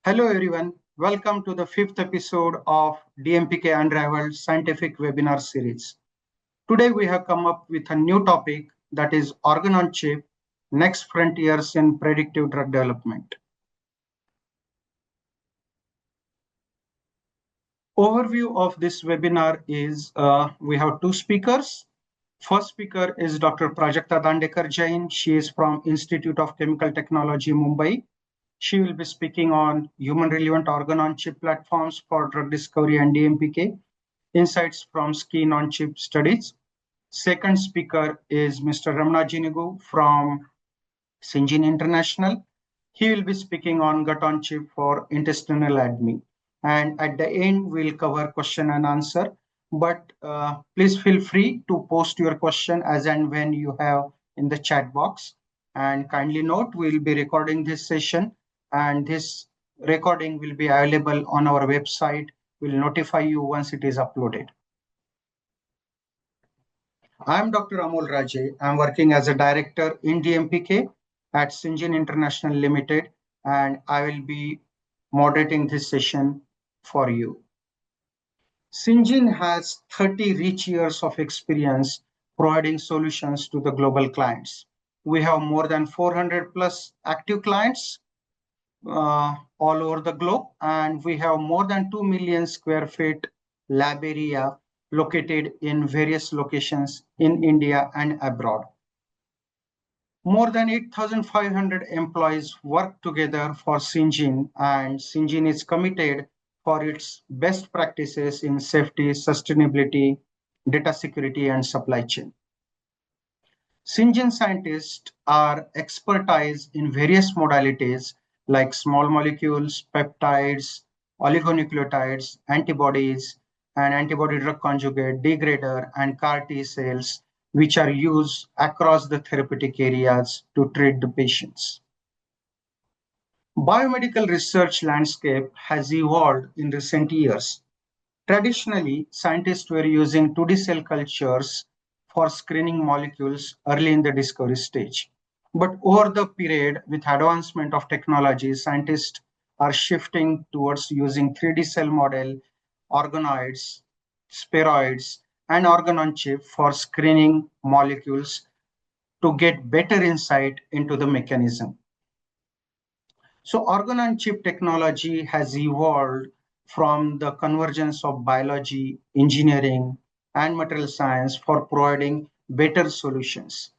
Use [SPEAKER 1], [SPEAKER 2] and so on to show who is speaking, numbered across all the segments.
[SPEAKER 1] Hello everyone, welcome to the fifth episode of DMPK Unraveled Scientific Webinar Series. Today we have come up with a new topic that is organ on chip, next frontiers in predictive drug development. Overview of this webinar is we have two speakers. First speaker is Dr. Prajakta Dandekar Jain. She is from Institute of Chemical Technology, Mumbai. She will be speaking on human relevant organ on chip platforms for drug discovery and DMPK, insights from skin on chip studies. Second speaker is Mr. Ramana Jinigu from Syngene International. He will be speaking on gut on chip for intestinal ADME. And at the end, we'll cover question and answer. But please feel free to post your question as and when you have in the chat box. And kindly note, we'll be recording this session, and this recording will be available on our website. We'll notify you once it is uploaded. I'm Dr. Amol Raje. I'm working as a director in DMPK at Syngene International Limited, and I will be moderating this session for you. Syngene has 30 rich years of experience providing solutions to the global clients. We have more than 400 plus active clients all over the globe, and we have more than 2 million square feet lab area located in various locations in India and abroad. More than 8,500 employees work together for Syngene, and Syngene is committed for its best practices in safety, sustainability, data security, and supply chain. Syngene scientists are expertise in various modalities like small molecules, peptides, oligonucleotides, antibodies, and antibody drug conjugate, degrader, and CAR T cells, which are used across the therapeutic areas to treat the patients. Biomedical research landscape has evolved in recent years. Traditionally, scientists were using 2D cell cultures for screening molecules early in the discovery stage. But over the period, with advancement of technology, scientists are shifting towards using 3D cell model, organoids, spheroids, and organ on chip for screening molecules to get better insight into the mechanism. So organ on chip technology has evolved from the convergence of biology, engineering, and material science for providing better solutions.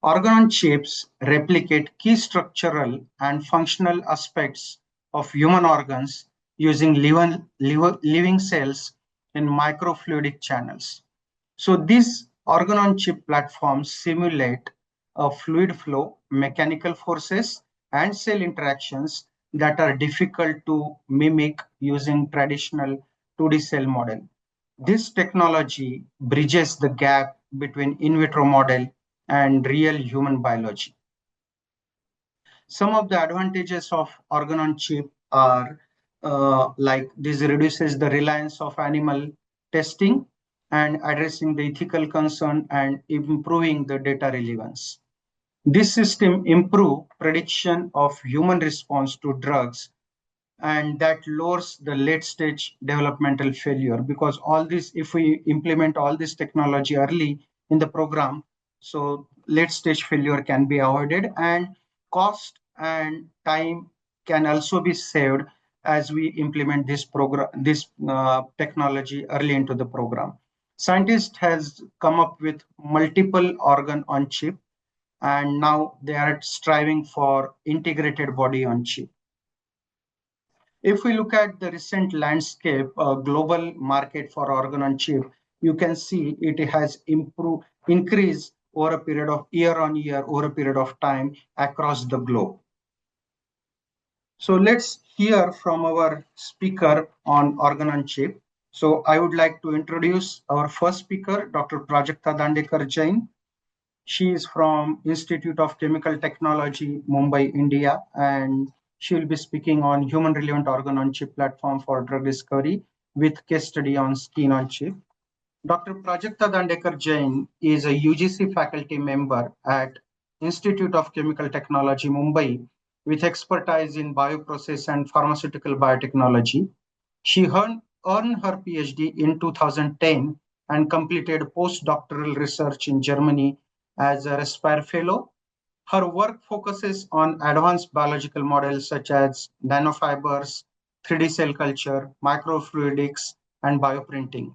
[SPEAKER 1] Organ on chips replicate key structural and functional aspects of human organs using living cells in microfluidic channels. So these organ on chip platforms simulate a fluid flow, mechanical forces, and cell interactions that are difficult to mimic using traditional 2D cell model. This technology bridges the gap between in vitro model and real human biology. Some of the advantages of organ on chip are like this reduces the reliance of animal testing and addressing the ethical concern and improving the data relevance. This system improves prediction of human response to drugs, and that lowers the late stage developmental failure, because all this, if we implement all this technology early in the program, so late stage failure can be avoided, and cost and time can also be saved as we implement this technology early into the program. Scientists has come up with multiple organ on chip, and now they are striving for integrated body on chip. If we look at the recent landscape, global market for organ on chip, you can see it has increased over a period of year on year, over a period of time across the globe. So let's hear from our speaker on organ on chip. So I would like to introduce our first speaker, Dr. Prajakta Dandekar Jain. She is from Institute of Chemical Technology, Mumbai, India, and she will be speaking on human relevant organ on chip platform for drug discovery with case study on skin on chip. Dr. Prajakta Dandekar Jain is a UGC faculty member at Institute of Chemical Technology, Mumbai, with expertise in bioprocess and pharmaceutical biotechnology. She earned her PhD in 2010 and completed postdoctoral research in Germany as a Respire Fellow. Her work focuses on advanced biological models such as nanofibers, 3D cell culture, microfluidics, and bioprinting.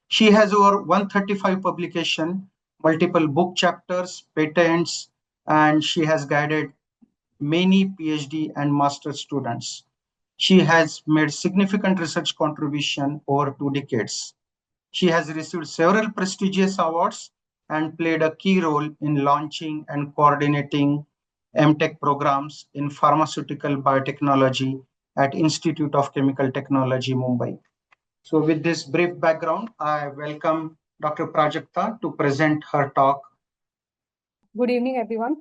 [SPEAKER 1] She has over 135 publications, multiple book chapters, patents, and she has guided many PhD and master students. She has made significant research contribution over 2 decades. She has received several prestigious awards and played a key role in launching and coordinating MTech programs in pharmaceutical biotechnology at Institute of Chemical Technology, Mumbai. So with this brief background, I welcome Dr. Prajakta to present her talk.
[SPEAKER 2] Good evening, everyone.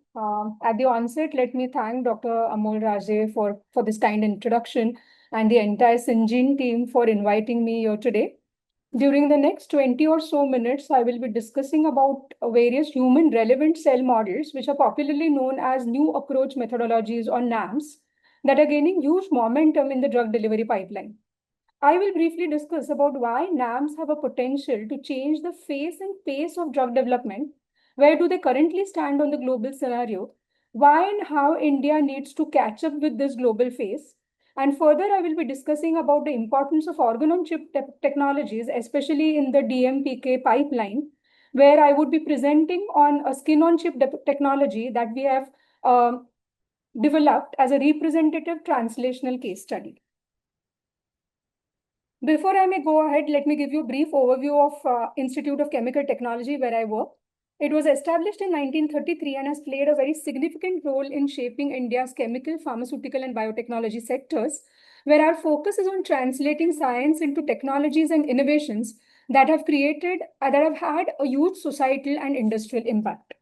[SPEAKER 2] At the onset, let me thank Dr. Amol Raje for this kind introduction and the entire Syngene team for inviting me here today. During the next 20 or so minutes, I will be discussing about various human relevant cell models, which are popularly known as new approach methodologies or NAMs, that are gaining huge momentum in the drug delivery pipeline. I will briefly discuss about why NAMs have a potential to change the face and pace of drug development. Where do they currently stand on the global scenario? Why and how India needs to catch up with this global phase? And further, I will be discussing about the importance of organ-on-chip technologies, especially in the DMPK pipeline, where I would be presenting on a skin-on-chip technology that we have developed as a representative translational case study. Before I may go ahead, let me give you a brief overview of Institute of Chemical Technology, where I work. It was established in 1933 and has played a very significant role in shaping India's chemical, pharmaceutical, and biotechnology sectors, where our focus is on translating science into technologies and innovations that have had a huge societal and industrial impact.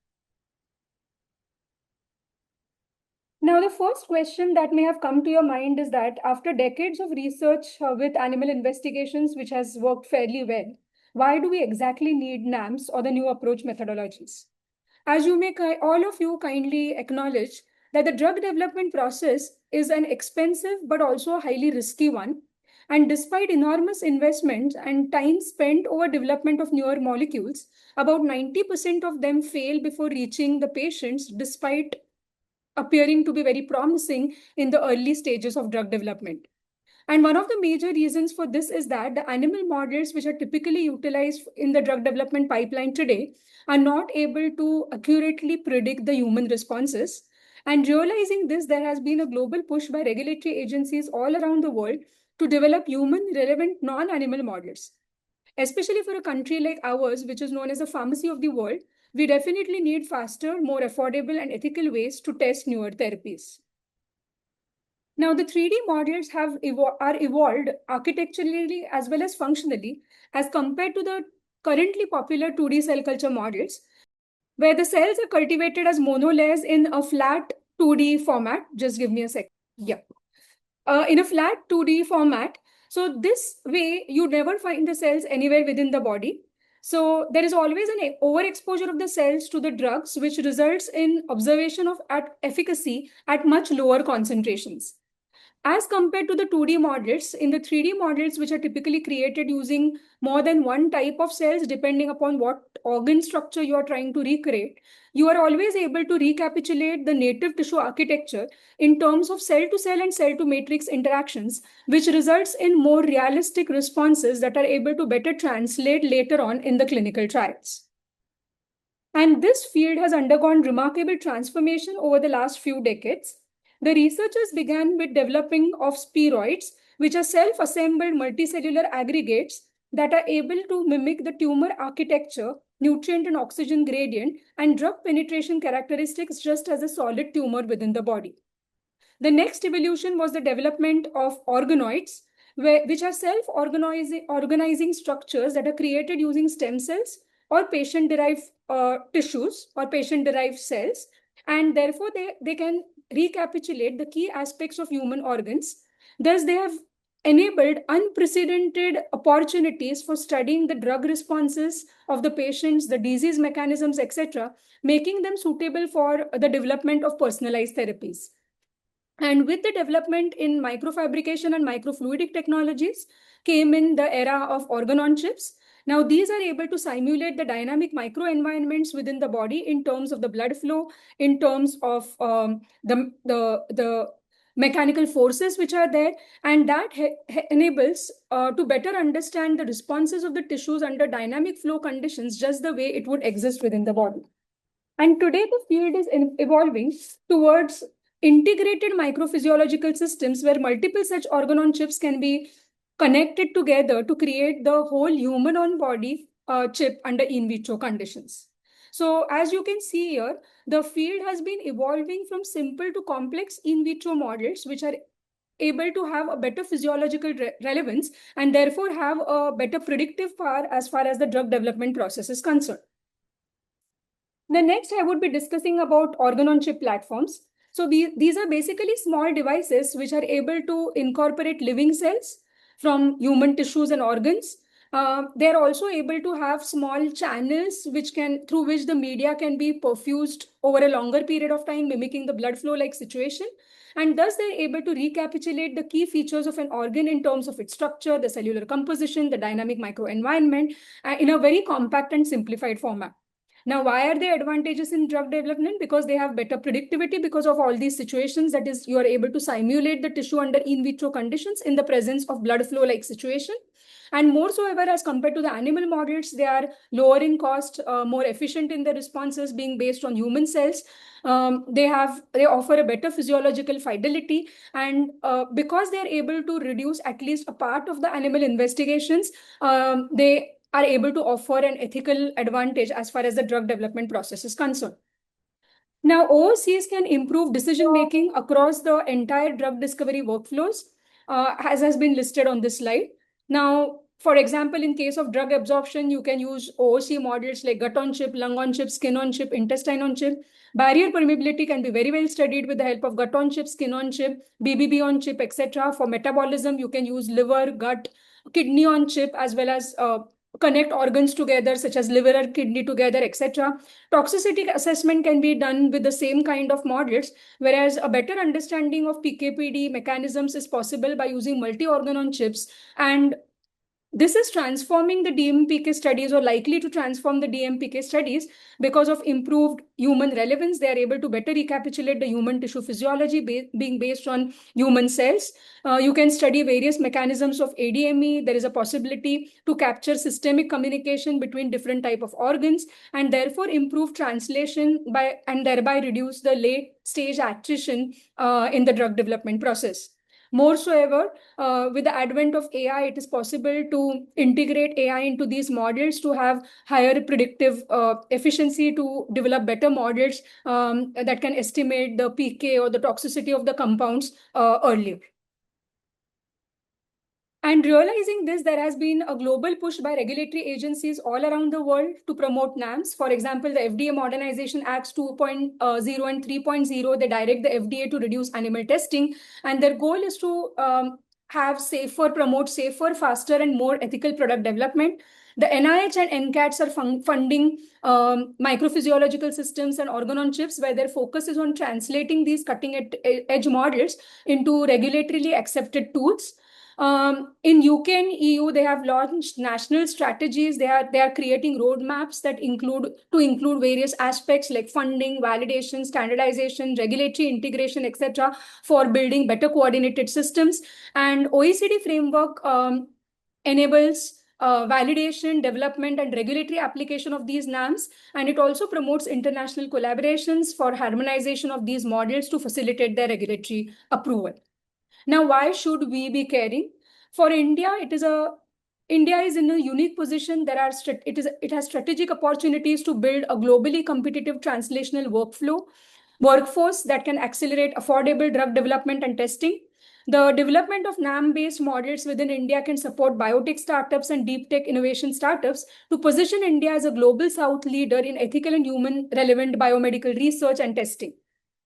[SPEAKER 2] Now, the first question that may have come to your mind is that after decades of research with animal investigations, which has worked fairly well, why do we exactly need NAMs or the new approach methodologies? As you may all of you kindly acknowledge that the drug development process is an expensive but also a highly risky one. And despite enormous investments and time spent over development of newer molecules, about 90% of them fail before reaching the patients despite appearing to be very promising in the early stages of drug development. And one of the major reasons for this is that the animal models, which are typically utilized in the drug development pipeline today, are not able to accurately predict the human responses. And realizing this, there has been a global push by regulatory agencies all around the world to develop human relevant non-animal models. Especially for a country like ours, which is known as the pharmacy of the world, we definitely need faster, more affordable, and ethical ways to test newer therapies. Now, the 3D models are evolved architecturally as well as functionally as compared to the currently popular 2D cell culture models, where the cells are cultivated as monolayers in a flat 2D format. Just give me a second. Yeah. In a flat 2D format. So this way, you never find the cells anywhere within the body. So there is always an overexposure of the cells to the drugs, which results in observation of efficacy at much lower concentrations. As compared to the 2D models, in the 3D models, which are typically created using more than one type of cells, depending upon what organ structure you are trying to recreate, you are always able to recapitulate the native tissue architecture in terms of cell-to-cell and cell-to-matrix interactions, which results in more realistic responses that are able to better translate later on in the clinical trials. And this field has undergone remarkable transformation over the last few decades. The researchers began with developing of spheroids, which are self-assembled multicellular aggregates that are able to mimic the tumor architecture, nutrient and oxygen gradient, and drug penetration characteristics just as a solid tumor within the body. The next evolution was the development of organoids, which are self-organizing structures that are created using stem cells or patient-derived tissues or patient-derived cells, and therefore they can recapitulate the key aspects of human organs. Thus, they have enabled unprecedented opportunities for studying the drug responses of the patients, the disease mechanisms, etc., making them suitable for the development of personalized therapies. And with the development in microfabrication and microfluidic technologies came in the era of organ on chips. Now, these are able to simulate the dynamic microenvironments within the body in terms of the blood flow, in terms of the mechanical forces which are there, and that enables to better understand the responses of the tissues under dynamic flow conditions, just the way it would exist within the body. And today, the field is evolving towards integrated microphysiological systems where multiple such organ on chips can be connected together to create the whole human on body chip under in vitro conditions. So, as you can see here, the field has been evolving from simple to complex in vitro models, which are able to have a better physiological relevance and therefore have a better predictive power as far as the drug development process is concerned. The next, I would be discussing about organ-on-chip platforms. So these are basically small devices which are able to incorporate living cells from human tissues and organs. They're also able to have small channels through which the media can be perfused over a longer period of time, mimicking the blood flow-like situation. And thus, they're able to recapitulate the key features of an organ in terms of its structure, the cellular composition, the dynamic microenvironment, in a very compact and simplified format. Now, why are they advantages in drug development? Because they have better predictivity because of all these situations. That is, you are able to simulate the tissue under in vitro conditions in the presence of blood flow-like situation. And more so ever, as compared to the animal models, they are lower in cost, more efficient in the responses, being based on human cells. They offer a better physiological fidelity, and because they are able to reduce at least a part of the animal investigations, they are able to offer an ethical advantage as far as the drug development process is concerned. Now, OOCs can improve decision making across the entire drug discovery workflows, as has been listed on this slide. Now, for example, in case of drug absorption, you can use OOC models like gut on chip, lung on chip, skin on chip, intestine on chip. Barrier permeability can be very well studied with the help of gut on chip, skin on chip, BBB on chip, etc. For metabolism, you can use liver, gut, kidney on chip, as well as connect organs together, such as liver or kidney together, etc. Toxicity assessment can be done with the same kind of models, whereas a better understanding of PKPD mechanisms is possible by using multi-organ on chips. And this is transforming the DMPK studies, or likely to transform the DMPK studies, because of improved human relevance. They are able to better recapitulate the human tissue physiology being based on human cells. You can study various mechanisms of ADME. There is a possibility to capture systemic communication between different types of organs, and therefore improve translation and thereby reduce the late stage attrition in the drug development process. More so ever, with the advent of AI, it is possible to integrate AI into these models to have higher predictive efficiency, to develop better models that can estimate the PK or the toxicity of the compounds earlier. And realizing this, there has been a global push by regulatory agencies all around the world to promote NAMs. For example, the FDA Modernization Acts 2.0 and 3.0, they direct the FDA to reduce animal testing. And their goal is to promote safer, faster, and more ethical product development. The NIH and NCATs are funding microphysiological systems and organ on chips, where their focus is on translating these cutting edge models into regulatorily accepted tools. In UK and EU, they have launched national strategies. They are creating roadmaps that include various aspects like funding, validation, standardization, regulatory integration, etc., for building better coordinated systems. And OECD framework enables validation, development, and regulatory application of these NAMs. And it also promotes international collaborations for harmonization of these models to facilitate their regulatory approval. Now, why should we be caring? For India, India is in a unique position. It has strategic opportunities to build a globally competitive translational workforce that can accelerate affordable drug development and testing. The development of NAM-based models within India can support biotech startups and deep tech innovation startups to position India as a global South leader in ethical and human relevant biomedical research and testing.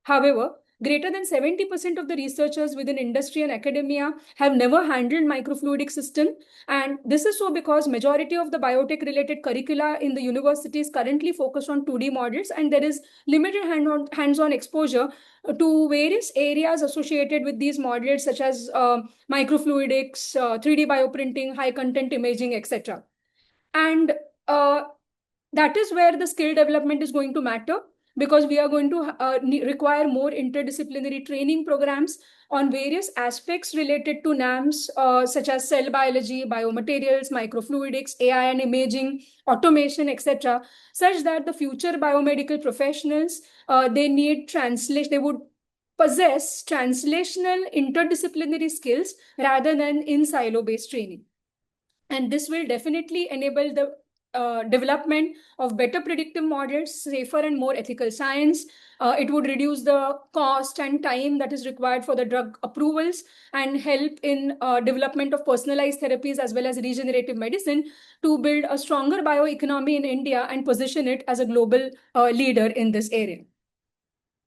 [SPEAKER 2] However, greater than 70% of the researchers within industry and academia have never handled microfluidic system. And this is so because majority of the biotech related curricula in the universities currently focus on 2D models, and there is limited hands-on exposure to various areas associated with these models, such as microfluidics, 3D bioprinting, high content imaging, etc. And that is where the skill development is going to matter, because we are going to require more interdisciplinary training programs on various aspects related to NAMs, such as cell biology, biomaterials, microfluidics, AI and imaging, automation, etc., such that the future biomedical professionals, they would possess translational interdisciplinary skills rather than in silo-based training. And this will definitely enable the development of better predictive models, safer and more ethical science. It would reduce the cost and time that is required for the drug approvals, and help in development of personalized therapies as well as regenerative medicine, to build a stronger bioeconomy in India and position it as a global leader in this area.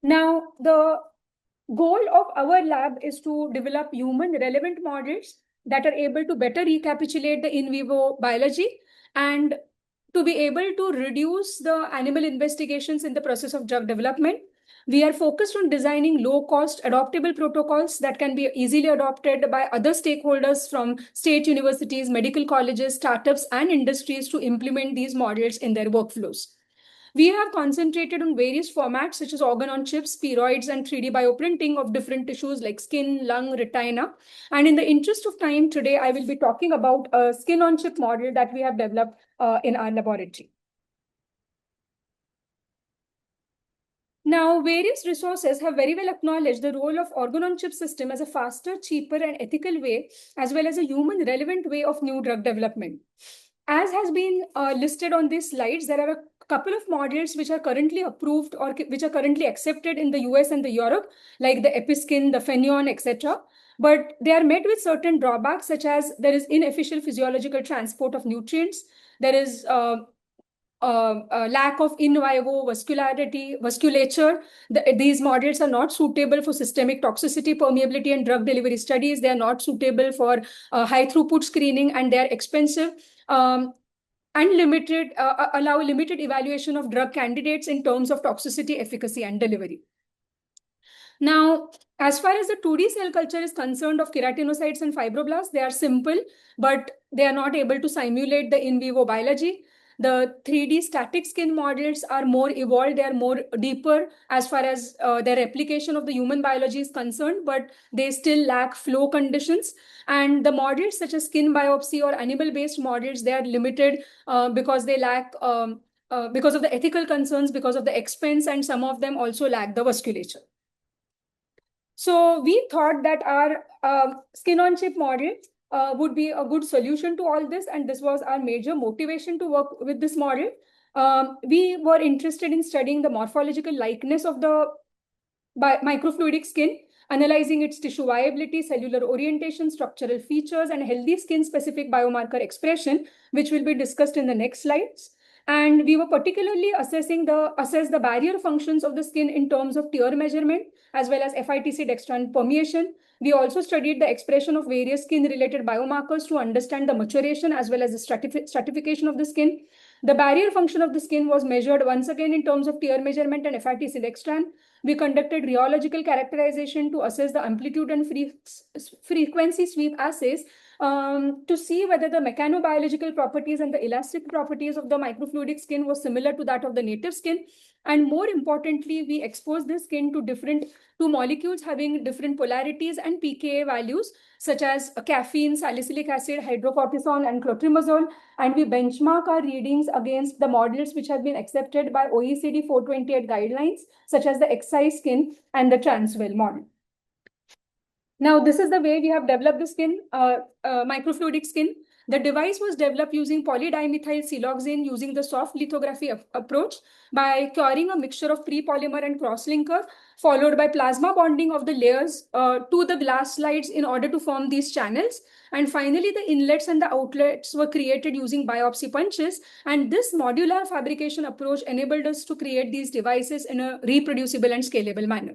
[SPEAKER 2] Now, the goal of our lab is to develop human relevant models that are able to better recapitulate the in vivo biology, and to be able to reduce the animal investigations in the process of drug development. We are focused on designing low-cost, adoptable protocols that can be easily adopted by other stakeholders from state universities, medical colleges, startups, and industries to implement these models in their workflows. We have concentrated on various formats such as organ on chips, spheroids, and 3D bioprinting of different tissues like skin, lung, retina. And in the interest of time today, I will be talking about a skin on chip model that we have developed in our laboratory. Now, various resources have very well acknowledged the role of organ-on-chip system as a faster, cheaper, and ethical way, as well as a human-relevant way of new drug development. As has been listed on these slides, there are a couple of models which are currently approved or which are currently accepted in the US and the Europe, like the Episkin, the Phenion, etc. But they are met with certain drawbacks, such as there is inefficient physiological transport of nutrients, there is lack of in vivo vasculature. These models are not suitable for systemic toxicity, permeability, and drug delivery studies. They are not suitable for high throughput screening, and they are expensive. And allow limited evaluation of drug candidates in terms of toxicity, efficacy, and delivery. Now, as far as the 2D cell culture is concerned of keratinocytes and fibroblasts, they are simple, but they are not able to simulate the in vivo biology. The 3D static skin models are more evolved, they are more deeper as far as their replication of the human biology is concerned, but they still lack flow conditions. And the models such as skin biopsy or animal-based models, they are limited because they lack, because of the ethical concerns, because of the expense, and some of them also lack the vasculature. So we thought that our skin-on-chip model would be a good solution to all this, and this was our major motivation to work with this model. We were interested in studying the morphological likeness of the microfluidic skin, analyzing its tissue viability, cellular orientation, structural features, and healthy skin-specific biomarker expression, which will be discussed in the next slides. And we were particularly assess the barrier functions of the skin in terms of tear measurement, as well as FITC dextran permeation. We also studied the expression of various skin-related biomarkers to understand the maturation as well as the stratification of the skin. The barrier function of the skin was measured once again in terms of tear measurement and FITC dextran. We conducted rheological characterization to assess the amplitude and frequency sweep assays to see whether the mechanobiological properties and the elastic properties of the microfluidic skin was similar to that of the native skin. And more importantly, we exposed the skin to molecules having different polarities and pKa values, such as caffeine, salicylic acid, hydrocortisone, and clotrimazole. And we benchmark our readings against the models which have been accepted by OECD 428 guidelines, such as the excise skin and the Transwell model. Now, this is the way we have developed the skin, microfluidic skin. The device was developed using polydimethyl siloxane using the soft lithography approach by curing a mixture of pre-polymer and cross-linker, followed by plasma bonding of the layers to the glass slides in order to form these channels. And finally, the inlets and the outlets were created using biopsy punches. And this modular fabrication approach enabled us to create these devices in a reproducible and scalable manner.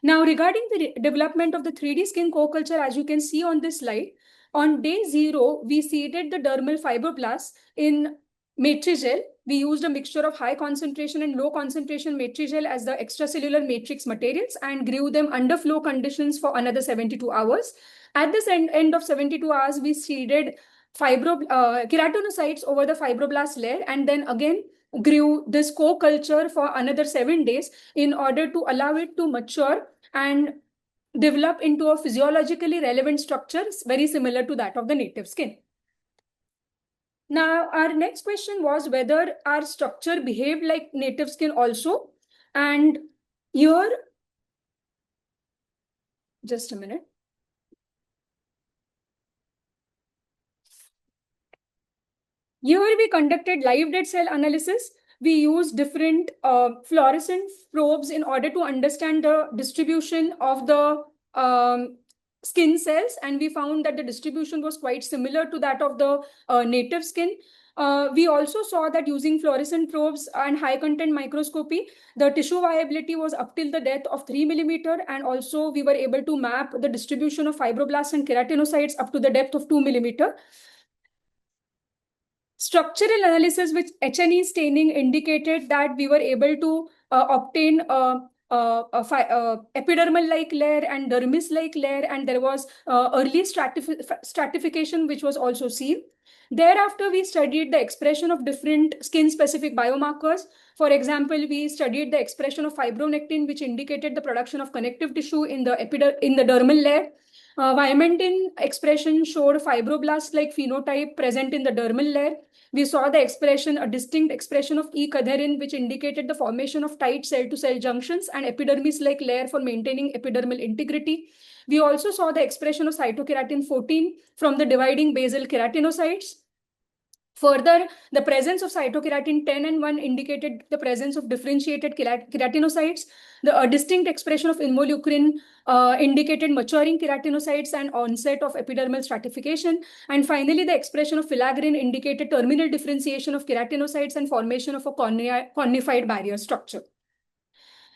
[SPEAKER 2] Now, regarding the development of the 3D skin co-culture, as you can see on this slide, on day 0, we seeded the dermal fibroblasts in matrigel. We used a mixture of high concentration and low concentration matrigel as the extracellular matrix materials and grew them under flow conditions for another 72 hours. At this end of 72 hours, we seeded keratinocytes over the fibroblast layer and then again grew this co-culture for another 7 days in order to allow it to mature and develop into a physiologically relevant structure very similar to that of the native skin. Now, our next question was whether our structure behaved like native skin also. And here, just a minute. Here we conducted live dead cell analysis. We used different fluorescent probes in order to understand the distribution of the skin cells, and we found that the distribution was quite similar to that of the native skin. We also saw that using fluorescent probes and high content microscopy, the tissue viability was up till the depth of 3 millimeter, and also we were able to map the distribution of fibroblasts and keratinocytes up to the depth of 2 millimeter. Structural analysis with H&E staining indicated that we were able to obtain epidermal-like layer and dermis-like layer, and there was early stratification which was also seen. Thereafter, we studied the expression of different skin-specific biomarkers. For example, we studied the expression of fibronectin, which indicated the production of connective tissue in the dermal layer. Vimentin expression showed fibroblast-like phenotype present in the dermal layer. We saw a distinct expression of E-cadherin, which indicated the formation of tight cell-to-cell junctions and epidermis-like layer for maintaining epidermal integrity. We also saw the expression of cytokeratin 14 from the dividing basal keratinocytes. Further, the presence of cytokeratin 10 and 1 indicated the presence of differentiated keratinocytes. The distinct expression of involucrin indicated maturing keratinocytes and onset of epidermal stratification. And finally, the expression of filaggrin indicated terminal differentiation of keratinocytes and formation of a cornified barrier structure.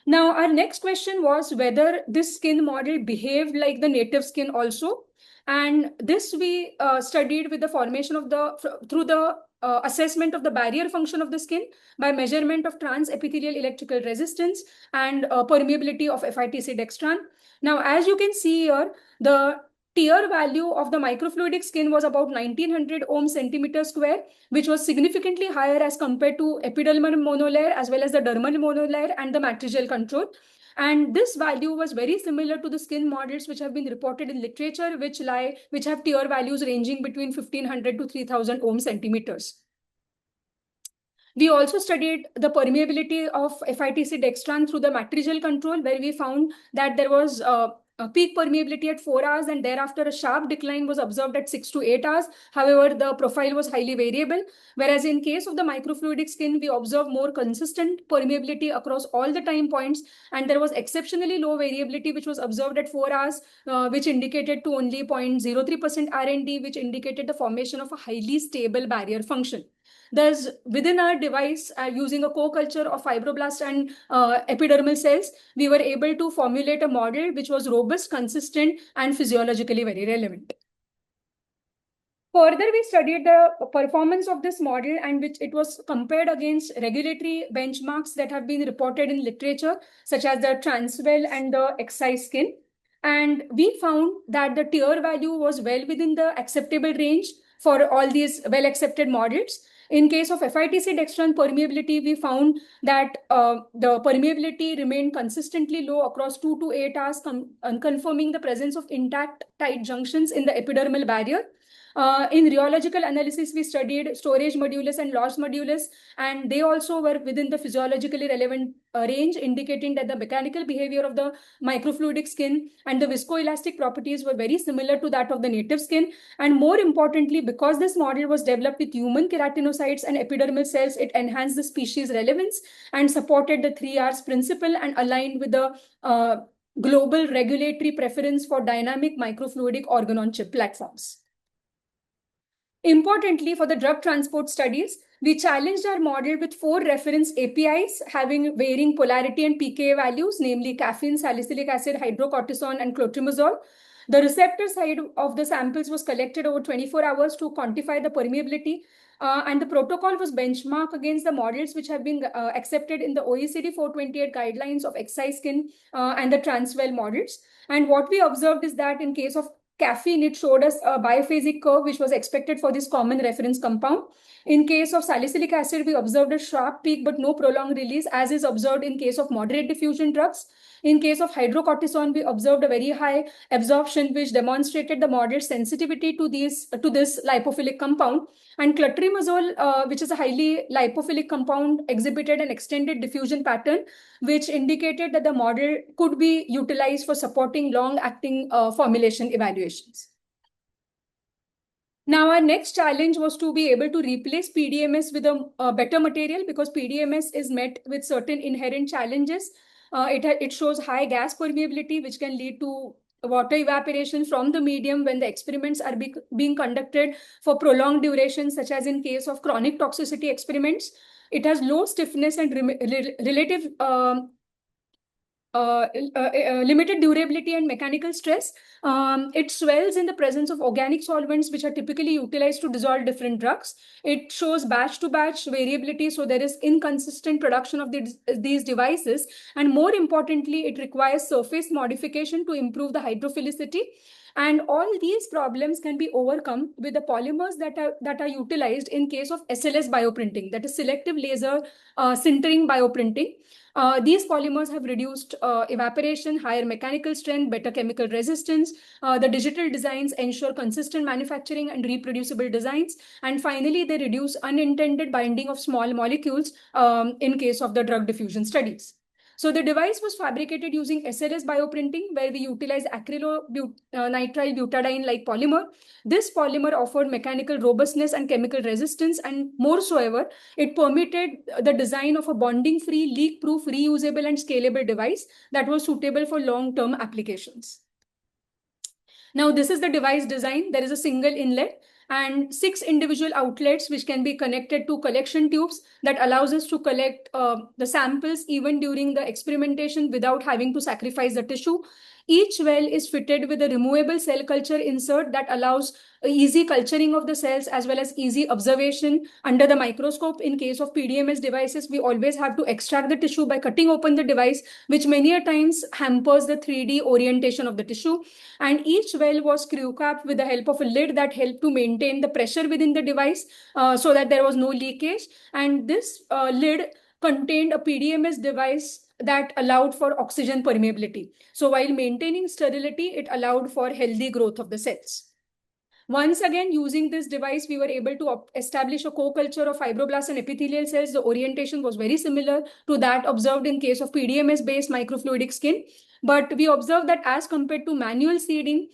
[SPEAKER 2] Now, our next question was whether this skin model behaved like the native skin also. And this we studied with the formation of through the assessment of the barrier function of the skin by measurement of transepithelial electrical resistance and permeability of FITC dextran. Now, as you can see here, the tier value of the microfluidic skin was about 1900 ohm centimeter square, which was significantly higher as compared to epidermal monolayer as well as the dermal monolayer and the matrigel control. And this value was very similar to the skin models which have been reported in literature, which have tier values ranging between 1500 to 3000 ohm centimeters. We also studied the permeability of FITC dextran through the matrigel control, where we found that there was a peak permeability at 4 hours, and thereafter a sharp decline was observed at 6 to 8 hours. However, the profile was highly variable, whereas in case of the microfluidic skin, we observed more consistent permeability across all the time points, and there was exceptionally low variability, which was observed at 4 hours, which indicated to only 0.03% R&D, which indicated the formation of a highly stable barrier function. Thus, within our device, using a co-culture of fibroblasts and epidermal cells, we were able to formulate a model which was robust, consistent, and physiologically very relevant. Further, we studied the performance of this model, and which it was compared against regulatory benchmarks that have been reported in literature, such as the Transwell and the Excise skin. And we found that the tier value was well within the acceptable range for all these well-accepted models. In case of FITC dextran permeability, we found that the permeability remained consistently low across 2 to 8 hours, confirming the presence of intact tight junctions in the epidermal barrier. In rheological analysis, we studied storage modulus and loss modulus, and they also were within the physiologically relevant range, indicating that the mechanical behavior of the microfluidic skin and the viscoelastic properties were very similar to that of the native skin. And more importantly, because this model was developed with human keratinocytes and epidermal cells, it enhanced the species relevance and supported the 3 Rs principle and aligned with the global regulatory preference for dynamic microfluidic organ-on-chip platforms. Importantly, for the drug transport studies, we challenged our model with 4 reference APIs having varying polarity and pKa values, namely caffeine, salicylic acid, hydrocortisone, and clotrimazole. The receptor side of the samples was collected over 24 hours to quantify the permeability. And the protocol was benchmarked against the models which have been accepted in the OECD 428 guidelines of excised skin and the Transwell models. And what we observed is that in case of caffeine, it showed us a biphasic curve, which was expected for this common reference compound. In case of salicylic acid, we observed a sharp peak but no prolonged release, as is observed in case of moderate diffusion drugs. In case of hydrocortisone, we observed a very high absorption, which demonstrated the moderate sensitivity to this lipophilic compound. And clotrimazole, which is a highly lipophilic compound, exhibited an extended diffusion pattern, which indicated that the model could be utilized for supporting long-acting formulation evaluations. Now, our next challenge was to be able to replace PDMS with a better material, because PDMS is met with certain inherent challenges. It shows high gas permeability, which can lead to water evaporation from the medium when the experiments are being conducted for prolonged duration, such as in case of chronic toxicity experiments. It has low stiffness and relative limited durability and mechanical stress. It swells in the presence of organic solvents, which are typically utilized to dissolve different drugs. It shows batch to batch variability, so there is inconsistent production of these devices. And more importantly, it requires surface modification to improve the hydrophilicity. And all these problems can be overcome with the polymers that are utilized in case of SLS bioprinting, that is selective laser sintering bioprinting. These polymers have reduced evaporation, higher mechanical strength, better chemical resistance. The digital designs ensure consistent manufacturing and reproducible designs. And finally, they reduce unintended binding of small molecules in case of the drug diffusion studies. So the device was fabricated using SLS bioprinting, where we utilize acrylonitrile butadiene-like polymer. This polymer offered mechanical robustness and chemical resistance, and more so ever, it permitted the design of a bonding-free, leak-proof, reusable, and scalable device that was suitable for long-term applications. Now, this is the device design. There is a single inlet and 6 individual outlets which can be connected to collection tubes that allows us to collect the samples even during the experimentation without having to sacrifice the tissue. Each well is fitted with a removable cell culture insert that allows easy culturing of the cells as well as easy observation under the microscope. In case of PDMS devices, we always have to extract the tissue by cutting open the device, which many a times hampers the 3D orientation of the tissue. And each well was screw capped with the help of a lid that helped to maintain the pressure within the device so that there was no leakage. And this lid contained a PDMS device that allowed for oxygen permeability. So while maintaining sterility, it allowed for healthy growth of the cells. Once again, using this device, we were able to establish a co-culture of fibroblasts and epithelial cells. The orientation was very similar to that observed in case of PDMS-based microfluidic skin. But we observed that as compared to manual seeding,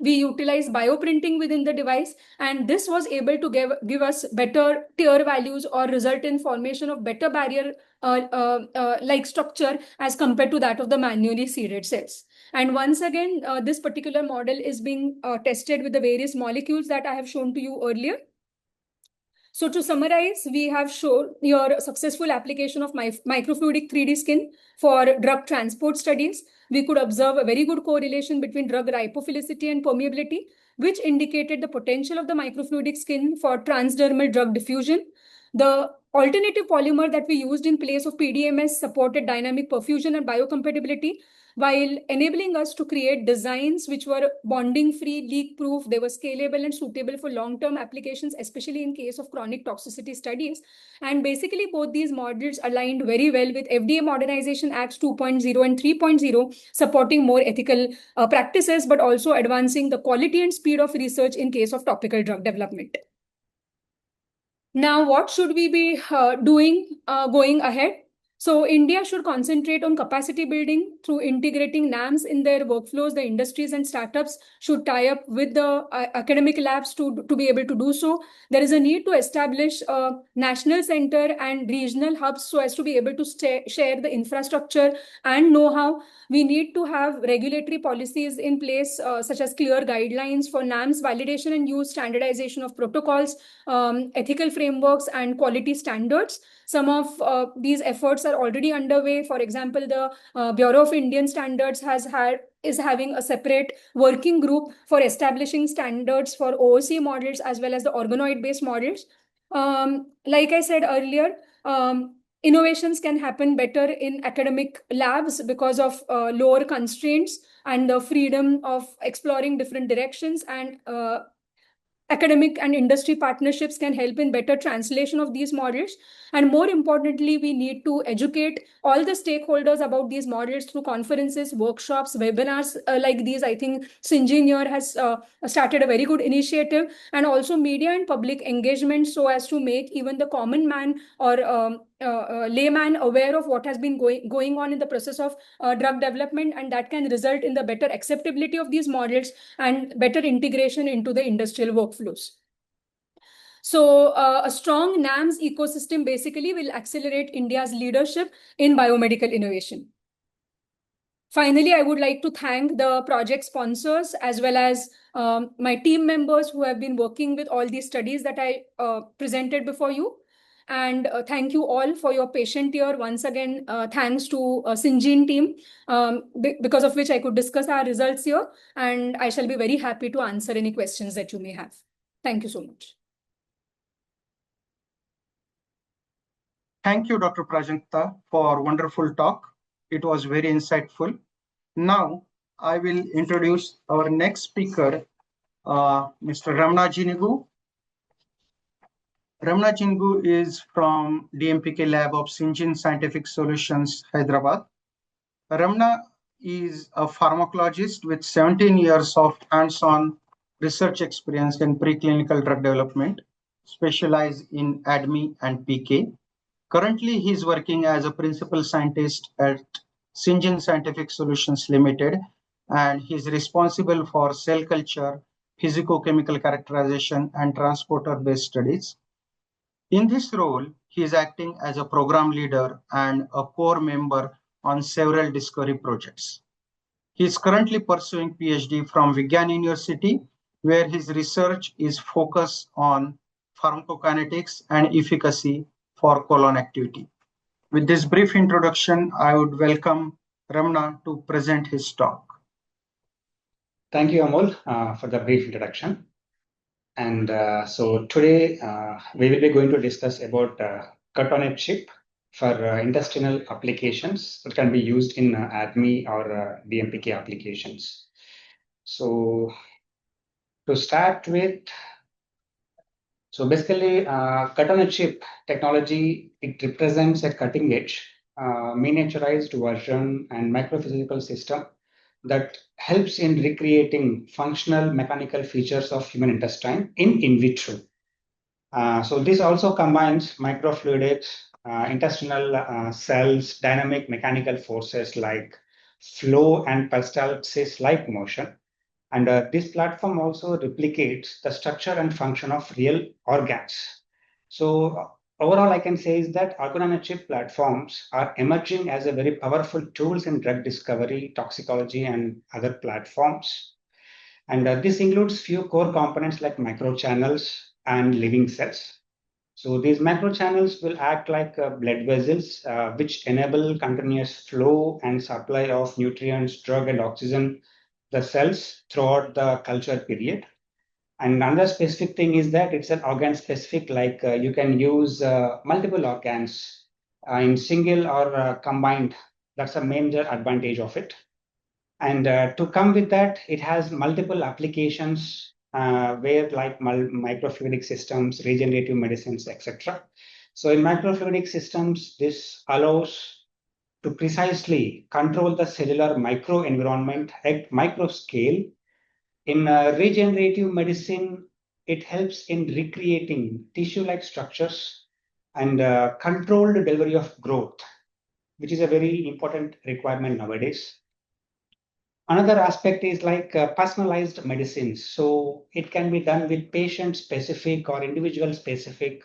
[SPEAKER 2] we utilized bioprinting within the device, and this was able to give us better tear values or result in formation of better barrier like structure as compared to that of the manually seeded cells. And once again, this particular model is being tested with the various molecules that I have shown to you earlier. So to summarize, we have shown your successful application of microfluidic 3D skin for drug transport studies. We could observe a very good correlation between drug lipophilicity and permeability, which indicated the potential of the microfluidic skin for transdermal drug diffusion. The alternative polymer that we used in place of PDMS supported dynamic perfusion and biocompatibility, while enabling us to create designs which were bonding-free, leak-proof. They were scalable and suitable for long-term applications, especially in case of chronic toxicity studies. And basically, both these models aligned very well with FDA Modernization Acts 2.0 and 3.0, supporting more ethical practices, but also advancing the quality and speed of research in case of topical drug development. Now, what should we be doing going ahead? So India should concentrate on capacity building through integrating NAMs in their workflows. The industries and startups should tie up with the academic labs to be able to do so. There is a need to establish a national center and regional hubs so as to be able to share the infrastructure and know-how. We need to have regulatory policies in place, such as clear guidelines for NAMs validation and use, standardization of protocols, ethical frameworks, and quality standards. Some of these efforts are already underway. For example, the Bureau of Indian Standards is having a separate working group for establishing standards for OOC models as well as the organoid-based models. Like I said earlier, innovations can happen better in academic labs because of lower constraints and the freedom of exploring different directions, and academic and industry partnerships can help in better translation of these models. And more importantly, we need to educate all the stakeholders about these models through conferences, workshops, webinars like these. I think Sinjin has started a very good initiative, and also media and public engagement so as to make even the common man or layman aware of what has been going on in the process of drug development, and that can result in the better acceptability of these models and better integration into the industrial workflows. So a strong NAMS ecosystem basically will accelerate India's leadership in biomedical innovation. Finally, I would like to thank the project sponsors as well as my team members who have been working with all these studies that I presented before you. And thank you all for your patient ear. Once again, thanks to Syngene team, because of which I could discuss our results here. And I shall be very happy to answer any questions that you may have. Thank you so much.
[SPEAKER 1] Thank you, Dr. Prajakta, for wonderful talk. It was very insightful. Now, I will introduce our next speaker, Mr. Ramna Jinigu. Ramna Jinigu is from DMPK lab of Syngene Scientific Solutions, Hyderabad. Ramna is a pharmacologist with 17 years of hands-on research experience in preclinical drug development, specialized in ADME and PK. Currently, he is working as a principal scientist at Syngene Scientific Solutions Limited, and he is responsible for cell culture, physicochemical characterization, and transporter-based studies. In this role, he is acting as a program leader and a core member on several discovery projects. He is currently pursuing PhD from Vigyan University, where his research is focused on pharmacokinetics and efficacy for colon activity. With this brief introduction, I would welcome Ramna to present his talk.
[SPEAKER 3] Thank you, Amol, for the brief introduction. And so today we will be going to discuss about cut-on-a-chip for industrial applications that can be used in ADME or DMPK applications. So to start with, so basically cut-on-a-chip technology, it represents a cutting-edge miniaturized version and microphysical system that helps in recreating functional mechanical features of human intestine in vitro. So this also combines microfluidics, intestinal cells, dynamic mechanical forces like flow and peristalsis-like motion. And this platform also replicates the structure and function of real organs. So overall, I can say is that organ-on-a-chip platforms are emerging as a very powerful tools in drug discovery, toxicology, and other platforms. And this includes few core components like microchannels and living cells. So these microchannels will act like blood vessels, which enable continuous flow and supply of nutrients, drug, and oxygen the cells throughout the culture period. And another specific thing is that it's an organ specific, like you can use multiple organs in single or combined. That's a major advantage of it. And to come with that, it has multiple applications where like microfluidic systems, regenerative medicines, etc. So in microfluidic systems, this allows to precisely control the cellular microenvironment at micro scale. In regenerative medicine, it helps in recreating tissue-like structures and controlled delivery of growth. which is a very important requirement nowadays. Another aspect is like personalized medicines. So it can be done with patient specific or individual specific,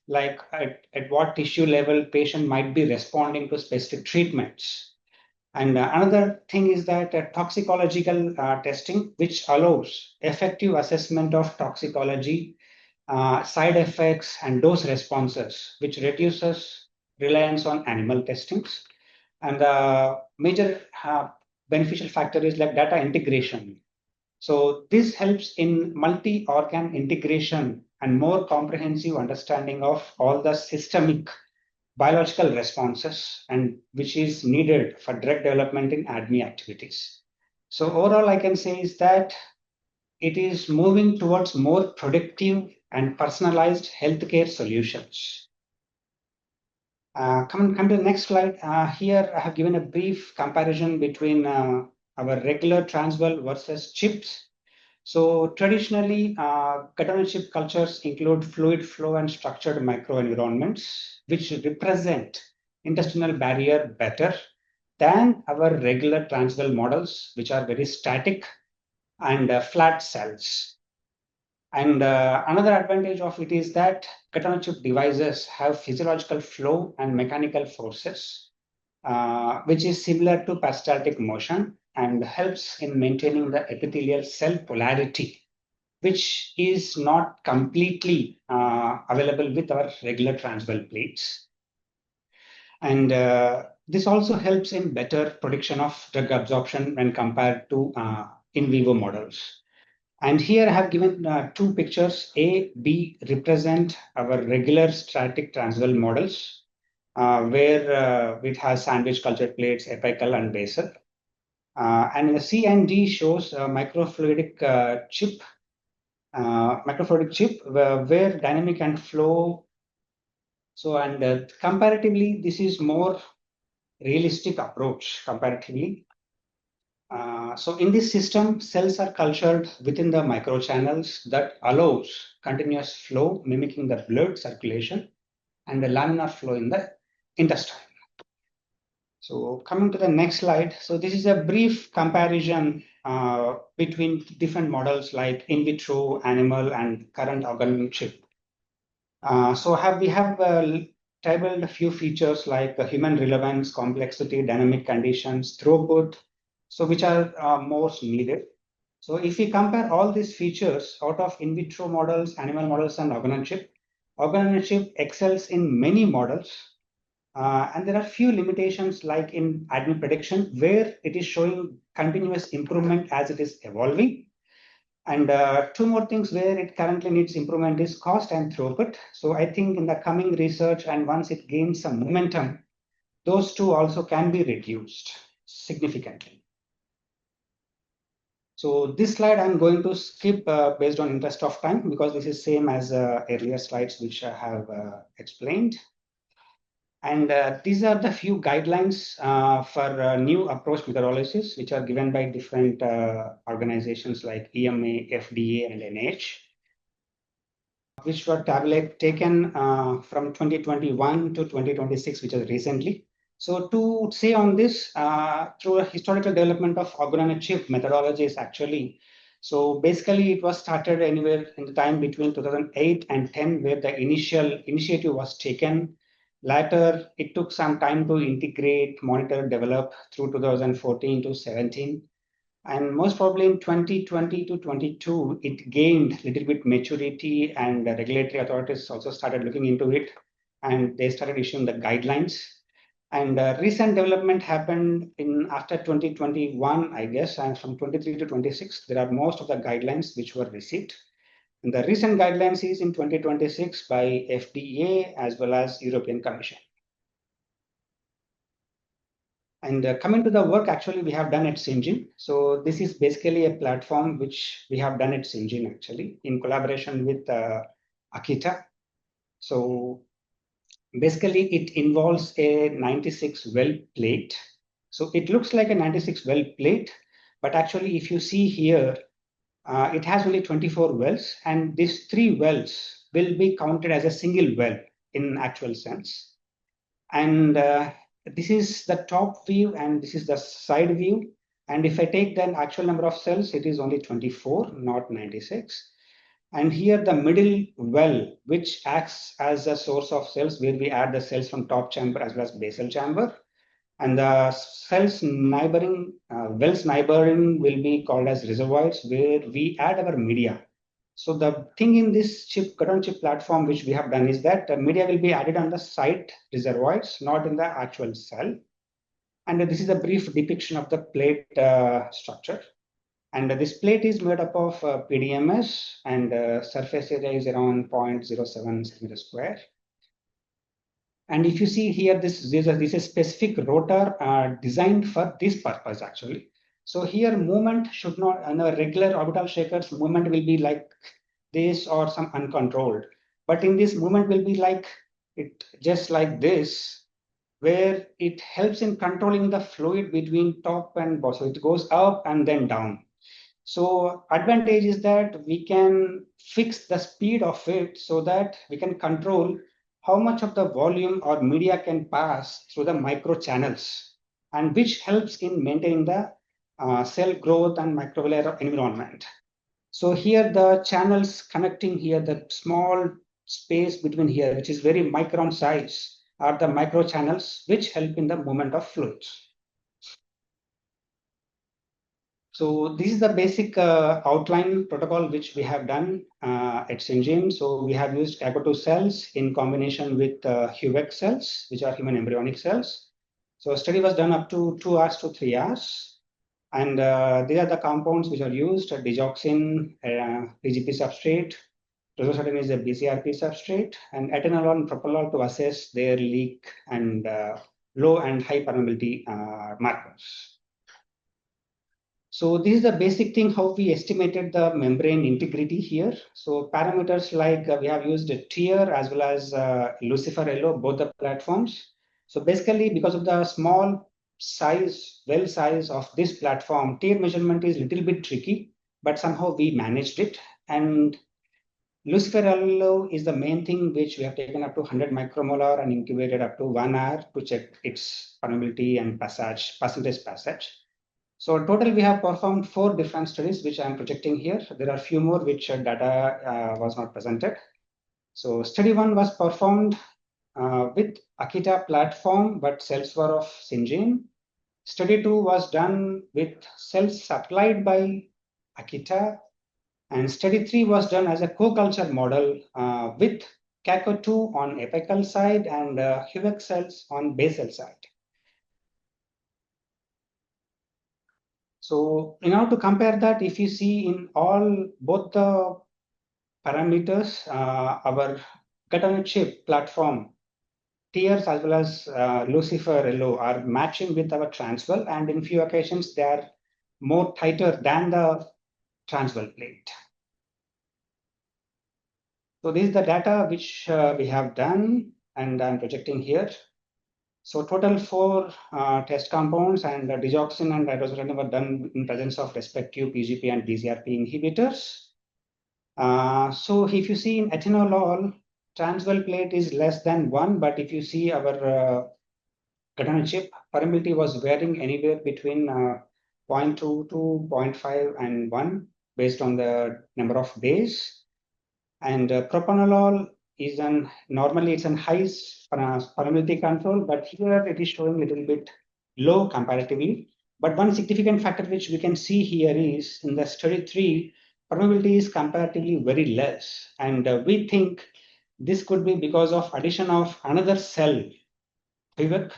[SPEAKER 3] like at what tissue level patient might be responding to specific treatments. And another thing is that toxicological testing, which allows effective assessment of toxicology, side effects, and dose responses, which reduces reliance on animal testings. And the major beneficial factor is like data integration. So this helps in multi-organ integration and more comprehensive understanding of all the systemic biological responses and which is needed for drug development in ADME activities. So overall, I can say is that it is moving towards more predictive and personalized healthcare solutions. Come to the next slide. Here I have given a brief comparison between our regular transwell versus chips. So traditionally, ketone chip cultures include fluid flow and structured microenvironments, which represent intestinal barrier better than our regular transwell models, which are very static and flat cells. And another advantage of it is that ketone chip devices have physiological flow and mechanical forces, which is similar to peristaltic motion and helps in maintaining the epithelial cell polarity, which is not completely available with our regular transwell plates. And this also helps in better prediction of drug absorption when compared to in vivo models. And here I have given two pictures. A, B represent our regular static transwell models, where it has sandwich culture plates, apical and basal. And the C and D shows a microfluidic chip, where dynamic and flow. So, and comparatively, this is more realistic approach comparatively. So in this system, cells are cultured within the microchannels that allows continuous flow, mimicking the blood circulation and the laminar flow in the intestine. So coming to the next slide. So this is a brief comparison between different models like in vitro, animal, and current organ chip. So we have tabled a few features like human relevance, complexity, dynamic conditions, throughput, so which are most needed. So if we compare all these features out of in vitro models, animal models, and organ-on-a-chip excels in many models. And there are few limitations like in ADME prediction, where it is showing continuous improvement as it is evolving. And two more things where it currently needs improvement is cost and throughput. So I think in the coming research and once it gains some momentum, those two also can be reduced significantly. So this slide I'm going to skip based on interest of time, because this is same as earlier slides which I have explained. And these are the few guidelines for new approach methodologies, which are given by different organizations like EMA, FDA, and NIH, which were taken from 2021 to 2026, which is recently. So to say on this, through a historical development of organ-on-a-chip methodologies, actually, so basically it was started anywhere in the time between 2008 and 10, where the initial initiative was taken. Later, it took some time to integrate, monitor, develop through 2014 to 17. And most probably in 2020 to 22, it gained a little bit maturity, and the regulatory authorities also started looking into it, and they started issuing the guidelines. And recent development happened in after 2021, I guess, and from 23 to 26, there are most of the guidelines which were received. And the recent guidelines is in 2026 by FDA as well as European Commission. And coming to the work, actually, we have done at Syngene. So this is basically a platform which we have done at Syngene, actually, in collaboration with Akita. So basically, it involves a 96 well plate. So it looks like a 96 well plate, but actually, if you see here, it has only 24 wells, and these 3 wells will be counted as a single well in actual sense. And this is the top view and this is the side view. And if I take the actual number of cells, it is only 24, not 96. And here the middle well, which acts as a source of cells, where we add the cells from top chamber as well as basal chamber. And the cells neighboring, wells neighboring will be called as reservoirs, where we add our media. So the thing in this chip, cut-on-chip platform, which we have done is that the media will be added on the site reservoirs, not in the actual cell. And this is a brief depiction of the plate structure. And this plate is made up of PDMS, and surface area is around 0.07 centimeter square. And if you see here, this is a specific rotor designed for this purpose actually. So here movement should not, in a regular orbital shakers, movement will be like this or some uncontrolled. But in this movement will be like it just like this, where it helps in controlling the fluid between top and bottom. So it goes up and then down. So advantage is that we can fix the speed of it so that we can control how much of the volume or media can pass through the micro channels, and which helps in maintaining the cell growth and microbial environment. So here the channels connecting here, the small space between here, which is very micron size, are the micro channels which help in the movement of fluids. So this is the basic outline protocol which we have done at Syngene. So we have used Caco2 cells in combination with HUVEC cells, which are human embryonic cells. So study was done up to 2 hours to 3 hours. And these are the compounds which are used: digoxin, PGP substrate, rosustatin is a BCRP substrate, and atenolol and propranolol to assess their leak and low and high permeability markers. So this is the basic thing how we estimated the membrane integrity here. So parameters like we have used TIR as well as Lucifer Yellow, both the platforms. So basically, because of the small size, well size of this platform, TIR measurement is a little bit tricky, but somehow we managed it. And Lucifer Yellow is the main thing which we have taken up to 100 micromolar and incubated up to 1 hour to check its permeability and percentage passage. So total, we have performed 4 different studies, which I'm projecting here. There are a few more which data was not presented. So study 1 was performed with Akita platform, but cells were of Syngene. Study 2 was done with cells supplied by Akita. And study 3 was done as a co-culture model with Caco2 on apical side and HUVEC cells on basal side. So in order to compare that, if you see in both the parameters, our cut-on-a-chip platform, TIRs as well as Lucifer Yellow are matching with our transwell, and in few occasions they are more tighter than the transwell plate. So this is the data which we have done, and I'm projecting here. So total 4 test compounds, and digoxin and rosustatin were done in presence of respective PGP and BCRP inhibitors. So if you see in atenolol, transwell plate is less than 1, but if you see our cut-on-a-chip, permeability was varying anywhere between 0.2 to 0.5 and 1 based on the number of days. And propranolol is normally it's an high permeability control, but here it is showing a little bit low comparatively. But one significant factor which we can see here is in the study 3, permeability is comparatively very less. And we think this could be because of addition of another cell, HUVEC,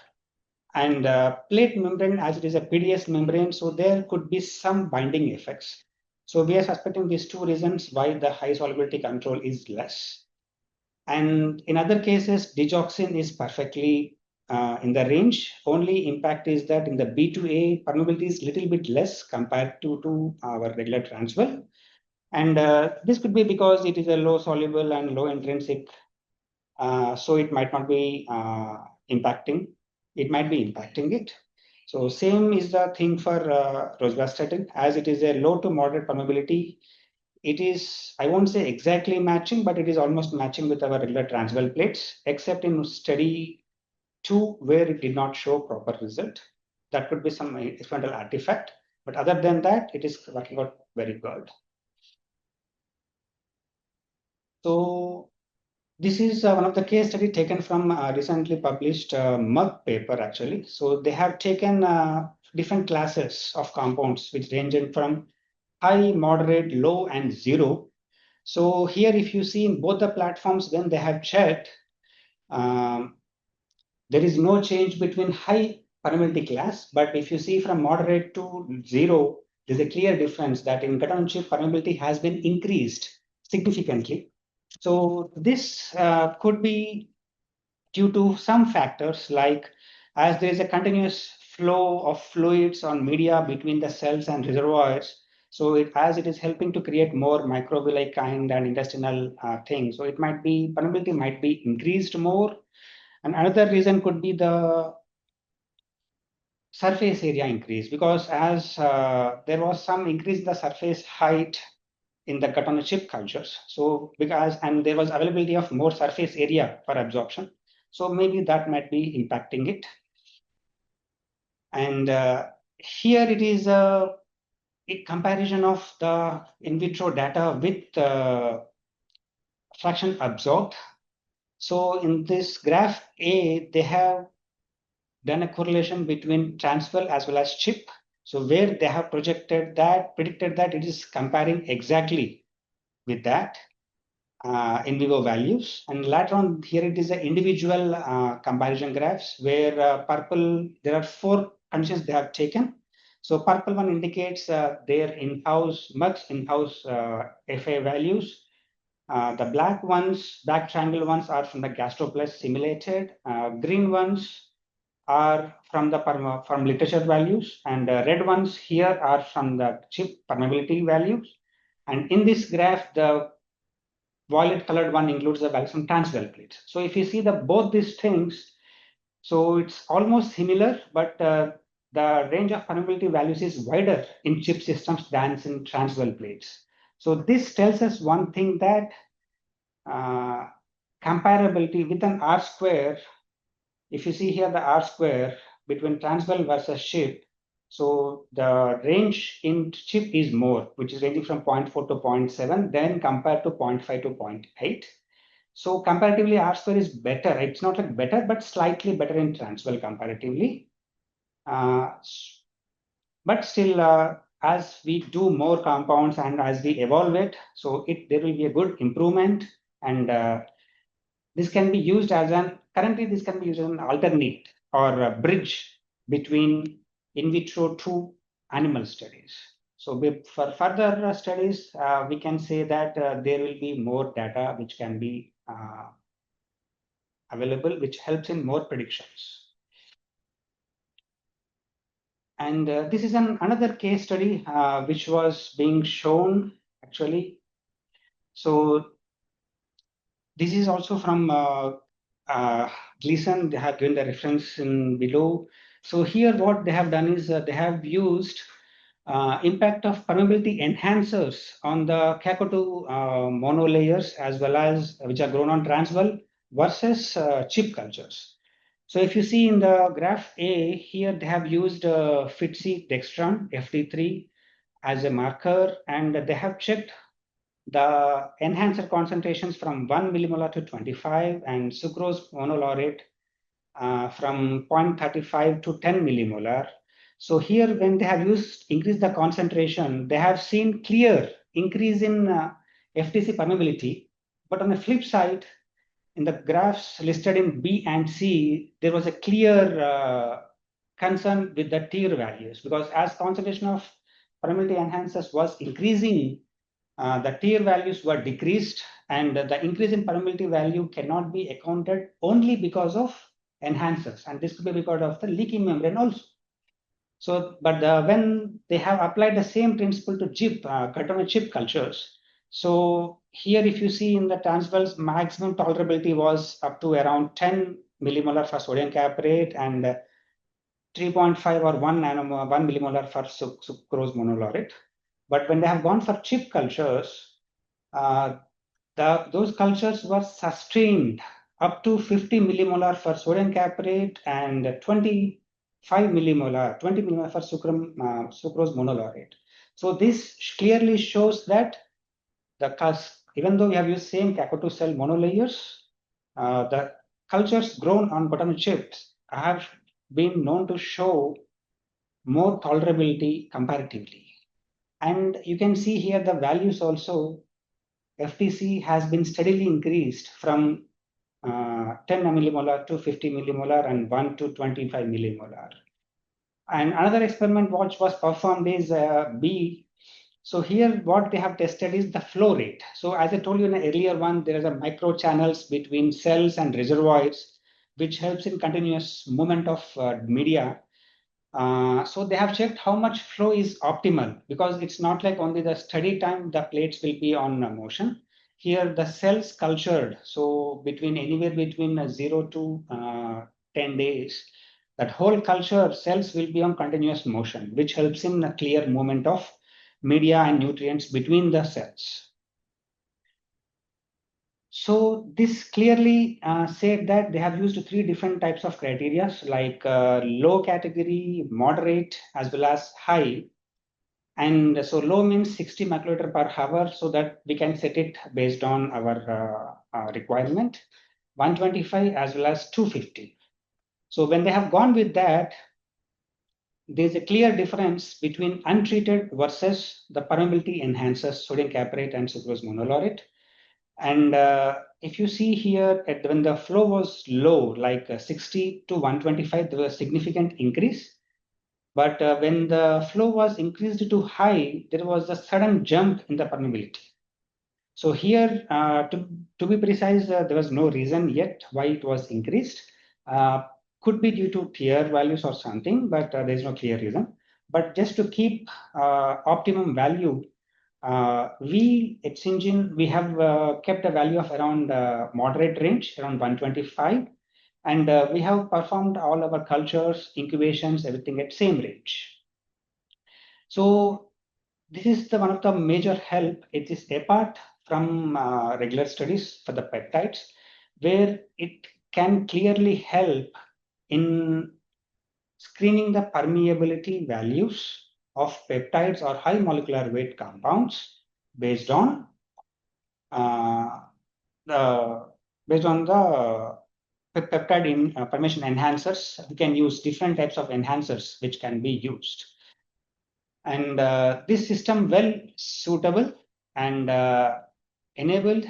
[SPEAKER 3] and plate membrane, as it is a PDS membrane, so there could be some binding effects. So we are suspecting these 2 reasons why the high solubility control is less. And in other cases, digoxin is perfectly in the range. Only impact is that in the B2A, permeability is little bit less compared to our regular transwell. And this could be because it is a low soluble and low intrinsic, so it might not be impacting. It might be impacting it. So same is the thing for rosuvastatin, as it is a low to moderate permeability. It is, I won't say exactly matching, but it is almost matching with our regular transwell plates, except in study 2 where it did not show proper result. That could be some experimental artifact, but other than that, it is working out very good. So this is one of the case study taken from recently published Merck paper actually. So they have taken different classes of compounds which range from high, moderate, low, and 0. So here, if you see in both the platforms, when they have checked, there is no change between high permeability class, but if you see from moderate to 0, there's a clear difference that in cut-on-chip permeability has been increased significantly. So this could be due to some factors like as there is a continuous flow of fluids on media between the cells and reservoirs. So as it is helping to create more microvilli kind and intestinal things. So it might be permeability might be increased more. And another reason could be the surface area increase because as there was some increase in the surface height in the cut-on-chip cultures. So because and there was availability of more surface area for absorption. So maybe that might be impacting it. And here it is a comparison of the in vitro data with fraction absorbed. So in this graph A, they have done a correlation between transwell as well as chip. So where they have predicted that it is comparing exactly with that in vivo values. And later on here it is an individual comparison graphs where purple, there are 4 conditions they have taken. So purple one indicates their in-house, Merck's in-house FA values. The black triangle ones are from the GastroPlus simulated. Green ones are from literature values, and red ones here are from the chip permeability values. And in this graph, the violet colored one includes the values from transwell plates. So if you see both these things, so it's almost similar, but the range of permeability values is wider in chip systems than in transwell plates. So this tells us one thing that comparability with an R square, if you see here the R square between transwell versus chip, so the range in chip is more, which is ranging from 0.4 to 0.7, then compared to 0.5 to 0.8. So comparatively, R square is better. It's not like better, but slightly better in transwell comparatively. But still, as we do more compounds and as we evolve it, so there will be a good improvement. And this can be used as currently this can be used as an alternate or a bridge between in vitro to animal studies. So for further studies, we can say that there will be more data which can be available, which helps in more predictions. And this is another case study which was being shown actually. So this is also from Gleason. They have given the reference in below. So here what they have done is they have used impact of permeability enhancers on the Caco2 monolayers as well as which are grown on transwell versus chip cultures. So if you see in the graph A, here they have used FITC dextran FT3 as a marker, and they have checked the enhancer concentrations from 1 millimolar to 25 and sucrose monolaurate from 0.35 to 10 millimolar. So here when they have increased the concentration, they have seen clear increase in FTC permeability. But on the flip side, in the graphs listed in B and C, there was a clear concern with the TIR values because as concentration of permeability enhancers was increasing, the TIR values were decreased, and the increase in permeability value cannot be accounted only because of enhancers, and this could be because of the leaky membrane also. So, but when they have applied the same principle to chip, cut-on-chip cultures, so here if you see in the transwell's maximum tolerability was up to around 10 millimolar for sodium caprate and 3.5 or 1 millimolar for sucrose monolaurate. But when they have gone for chip cultures, those cultures were sustained up to 50 millimolar for sodium caprate and 25 millimolar, 20 millimolar for sucrose monolaurate. So this clearly shows that even though we have used same Caco2 cell monolayers, the cultures grown on bottom chips have been known to show more tolerability comparatively. And you can see here the values also. FTC has been steadily increased from 10 millimolar to 50 millimolar and 1 to 25 millimolar. And another experiment which was performed is B. So here what they have tested is the flow rate. So as I told you in the earlier one, there is a micro channels between cells and reservoirs, which helps in continuous movement of media. So they have checked how much flow is optimal, because it's not like only the steady time the plates will be on motion. Here the cells cultured, so anywhere between 0 to 10 days, that whole culture cells will be on continuous motion, which helps in a clear movement of media and nutrients between the cells. So this clearly said that they have used 3 different types of criteria, like low category, moderate, as well as high. And so low means 60 microliter per hour, so that we can set it based on our requirement, 125 as well as 250. So when they have gone with that, there's a clear difference between untreated versus the permeability enhancers, sodium caprate and sucrose monolaurate. And if you see here, when the flow was low, like 60 to 125, there was a significant increase. But when the flow was increased to high, there was a sudden jump in the permeability. So here, to be precise, there was no reason yet why it was increased. Could be due to TR values or something, but there is no clear reason. But just to keep optimum value, we have kept a value of around moderate range, around 125. And we have performed all our cultures, incubations, everything at same range. So this is one of the major help. It is apart from regular studies for the peptides, where it can clearly help in screening the permeability values of peptides or high molecular weight compounds based on the peptide permeation enhancers. We can use different types of enhancers which can be used. And this system well suitable and enabled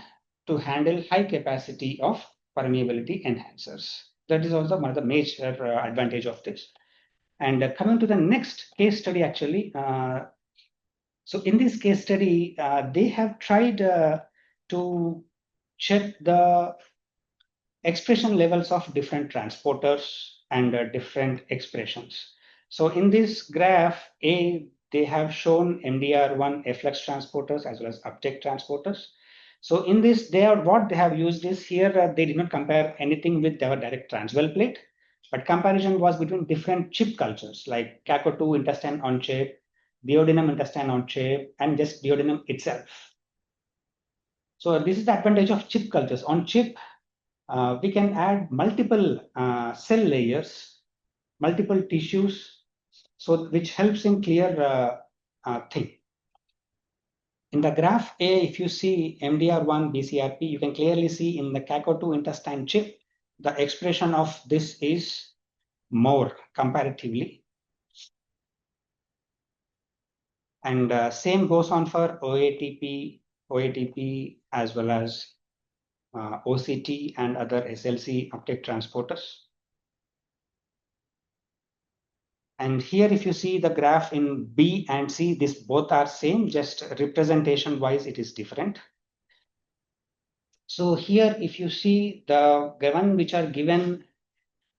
[SPEAKER 3] to handle high capacity of permeability enhancers. That is also one of the major advantage of this. And coming to the next case study, actually, so in this case study, they have tried to check the expression levels of different transporters and different expressions. So in this graph, they have shown MDR1 efflux transporters as well as uptake transporters. So in this, what they have used is here, they did not compare anything with their direct transwell plate, but comparison was between different chip cultures like Caco2 intestine on chip, duodenum intestine on chip, and just duodenum itself. So this is the advantage of chip cultures. On chip, we can add multiple cell layers, multiple tissues, so which helps in clear thing. In the graph A, if you see MDR1 BCRP, you can clearly see in the Caco2 intestine chip, the expression of this is more comparatively. And same goes on for OATP as well as OCT and other SLC uptake transporters. And here, if you see the graph in B and C, this both are same, just representation wise, it is different. So here, if you see the one which are given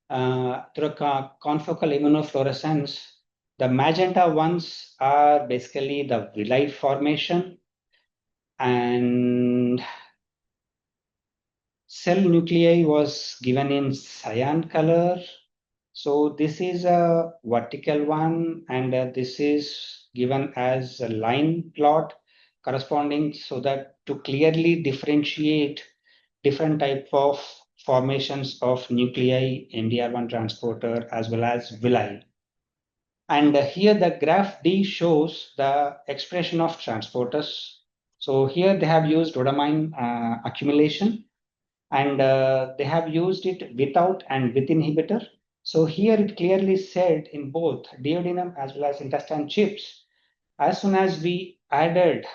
[SPEAKER 3] through confocal immunofluorescence, the magenta ones are basically the villi formation, and cell nuclei was given in cyan color. So this is a vertical one, and this is given as a line plot corresponding, so that to clearly differentiate different type of formations of nuclei, MDR1 transporter, as well as villi. And here the graph D shows the expression of transporters. So here they have used rhodamine accumulation, and they have used it without and with inhibitor. So here it clearly said in both duodenum as well as intestine chips, as soon as we added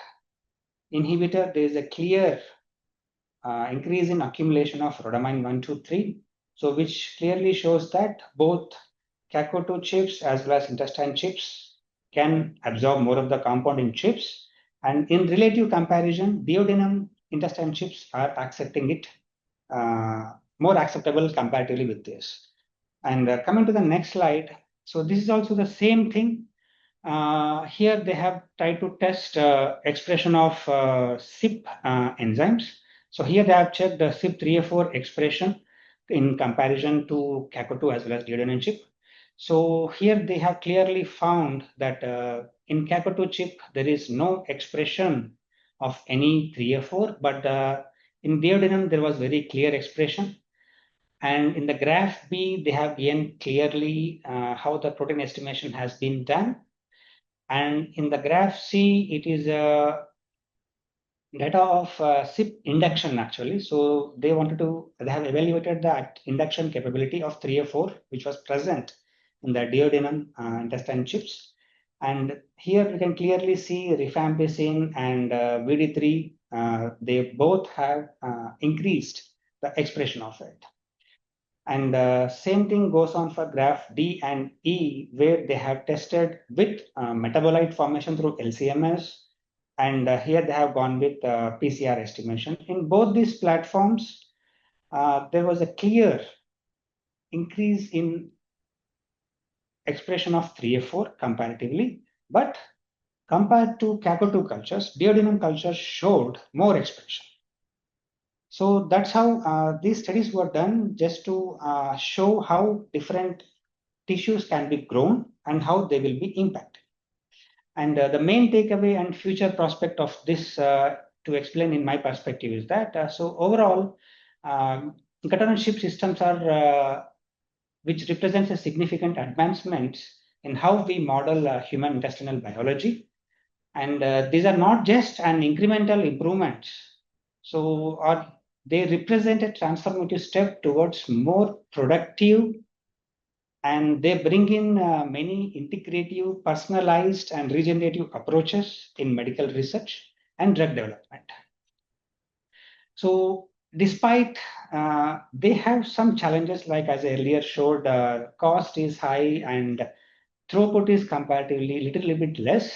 [SPEAKER 3] inhibitor, there is a clear increase in accumulation of rhodamine 1, 2, 3. So which clearly shows that both CACO2 chips as well as intestine chips can absorb more of the compound in chips. And in relative comparison, duodenum intestine chips are accepting it more acceptable comparatively with this. And coming to the next slide, so this is also the same thing. Here they have tried to test expression of CYP enzymes. So here they have checked the CYP3A4 expression in comparison to CACO2 as well as duodenum chip. So here they have clearly found that in CACO2 chip, there is no expression of any 3A4, but in duodenum, there was very clear expression. And in the graph B, they have given clearly how the protein estimation has been done. And in the graph C, it is data of CYP induction actually. So they have evaluated the induction capability of 3A4, which was present in the duodenum intestine chips. And here we can clearly see rifampicin and VD3, they both have increased the expression of it. And same thing goes on for graph D and E, where they have tested with metabolite formation through LCMS. And here they have gone with PCR estimation. In both these platforms, there was a clear increase in expression of 3A4 comparatively, but compared to CACO2 cultures, duodenum cultures showed more expression. So that's how these studies were done, just to show how different tissues can be grown and how they will be impacted. And the main takeaway and future prospect of this to explain in my perspective is that, so overall, gut-on-chip systems are, which represents a significant advancement in how we model human intestinal biology. And these are not just an incremental improvement. So they represent a transformative step towards more productive, and they bring in many integrative, personalized, and regenerative approaches in medical research and drug development. So despite they have some challenges, like as I earlier showed, cost is high and throughput is comparatively little bit less.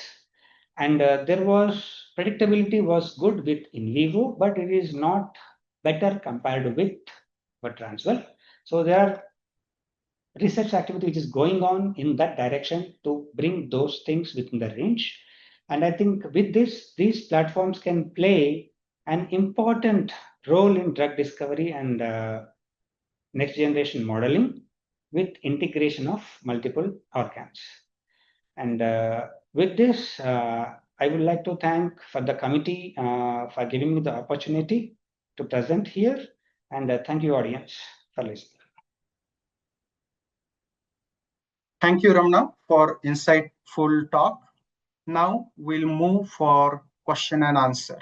[SPEAKER 3] And there was predictability was good with in vivo, but it is not better compared with transfer. So there are research activity which is going on in that direction to bring those things within the range. And I think with this, these platforms can play an important role in drug discovery and next generation modeling with integration of multiple organs. And with this, I would like to thank for the committee for giving me the opportunity to present here. And thank you, audience, for listening.
[SPEAKER 1] Thank you, Ramna, for insightful talk. Now we'll move for question and answer.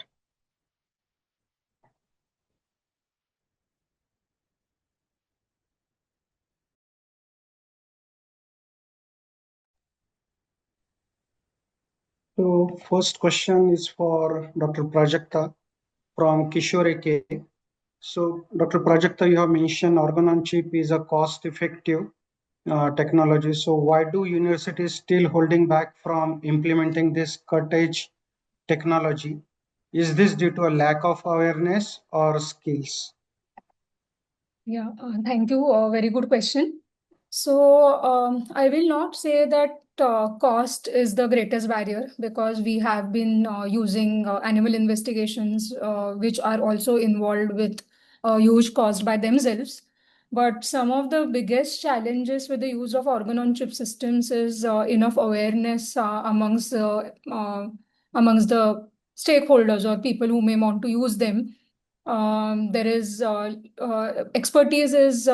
[SPEAKER 1] So first question is for Dr. Prajakta from Kishore K. So Dr. Prajakta, you have mentioned organ-on-chip is a cost-effective technology. So why do universities still holding back from implementing this cutting-edge technology? Is this due to a lack of awareness or skills?
[SPEAKER 2] Yeah, thank you. Very good question. So I will not say that cost is the greatest barrier, because we have been using animal investigations, which are also involved with huge cost by themselves. But some of the biggest challenges with the use of organ-on-chip systems is enough awareness amongst the stakeholders or people who may want to use them. There is expertise is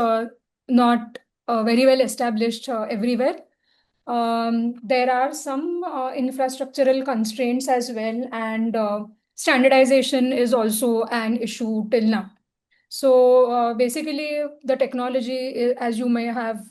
[SPEAKER 2] not very well established everywhere. There are some infrastructural constraints as well, and standardization is also an issue till now. So basically, the technology, as you may have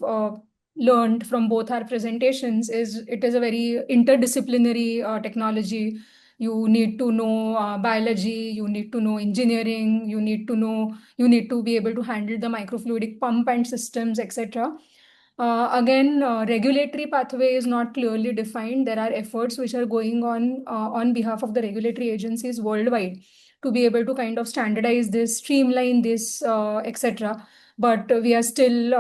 [SPEAKER 2] learned from both our presentations, is it is a very interdisciplinary technology. You need to know biology, you need to know engineering, you need to be able to handle the microfluidic pump and systems, etc. Again, regulatory pathway is not clearly defined. There are efforts which are going on behalf of the regulatory agencies worldwide to be able to kind of standardize this, streamline this, etc. But we are still,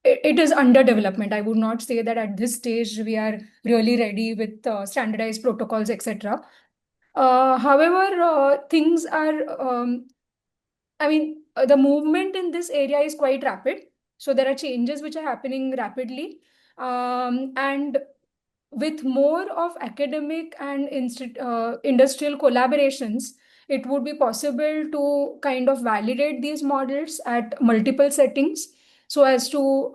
[SPEAKER 2] it is under development. I would not say that at this stage we are really ready with standardized protocols, etc. However, things are, the movement in this area is quite rapid. So there are changes which are happening rapidly. And with more of academic and industrial collaborations, it would be possible to kind of validate these models at multiple settings so as to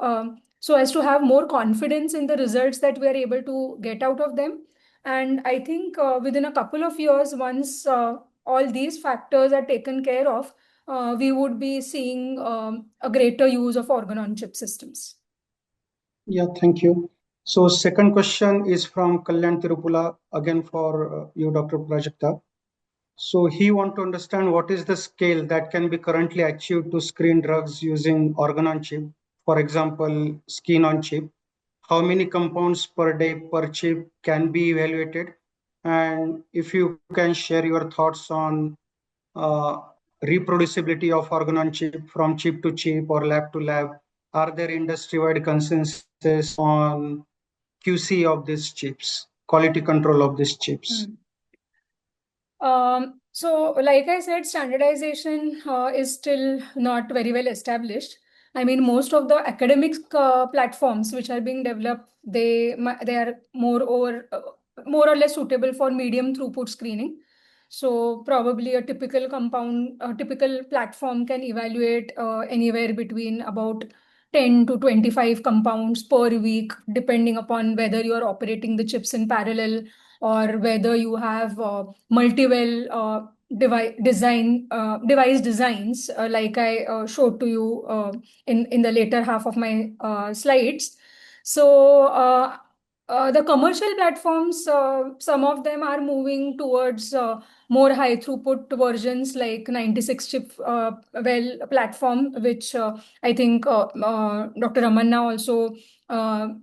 [SPEAKER 2] have more confidence in the results that we are able to get out of them. And I think within a couple of years, once all these factors are taken care of, we would be seeing a greater use of organ-on-chip systems.
[SPEAKER 1] Yeah, thank you. So second question is from Kalyan Tirupula, again for you, Dr. Prajakta. So he want to understand what is the scale that can be currently achieved to screen drugs using organ on chip, for example, skin on chip. How many compounds per day per chip can be evaluated? And if you can share your thoughts on uh, reproducibility of organ on chip from chip to chip or lab to lab. Are there industry-wide consensus on QC of these chips, quality control of these chips?
[SPEAKER 2] So, like I said, standardization is still not very well established. I mean, most of the academic platforms which are being developed, they are more or less suitable for medium throughput screening. So probably a typical platform can evaluate anywhere between about 10 to 25 compounds per week, depending upon whether you are operating the chips in parallel or whether you have multi-well device designs, like I showed to you in the later half of my slides. So the commercial platforms, some of them are moving towards more high throughput versions like 96 chip well platform, which I think Dr. Ramanna also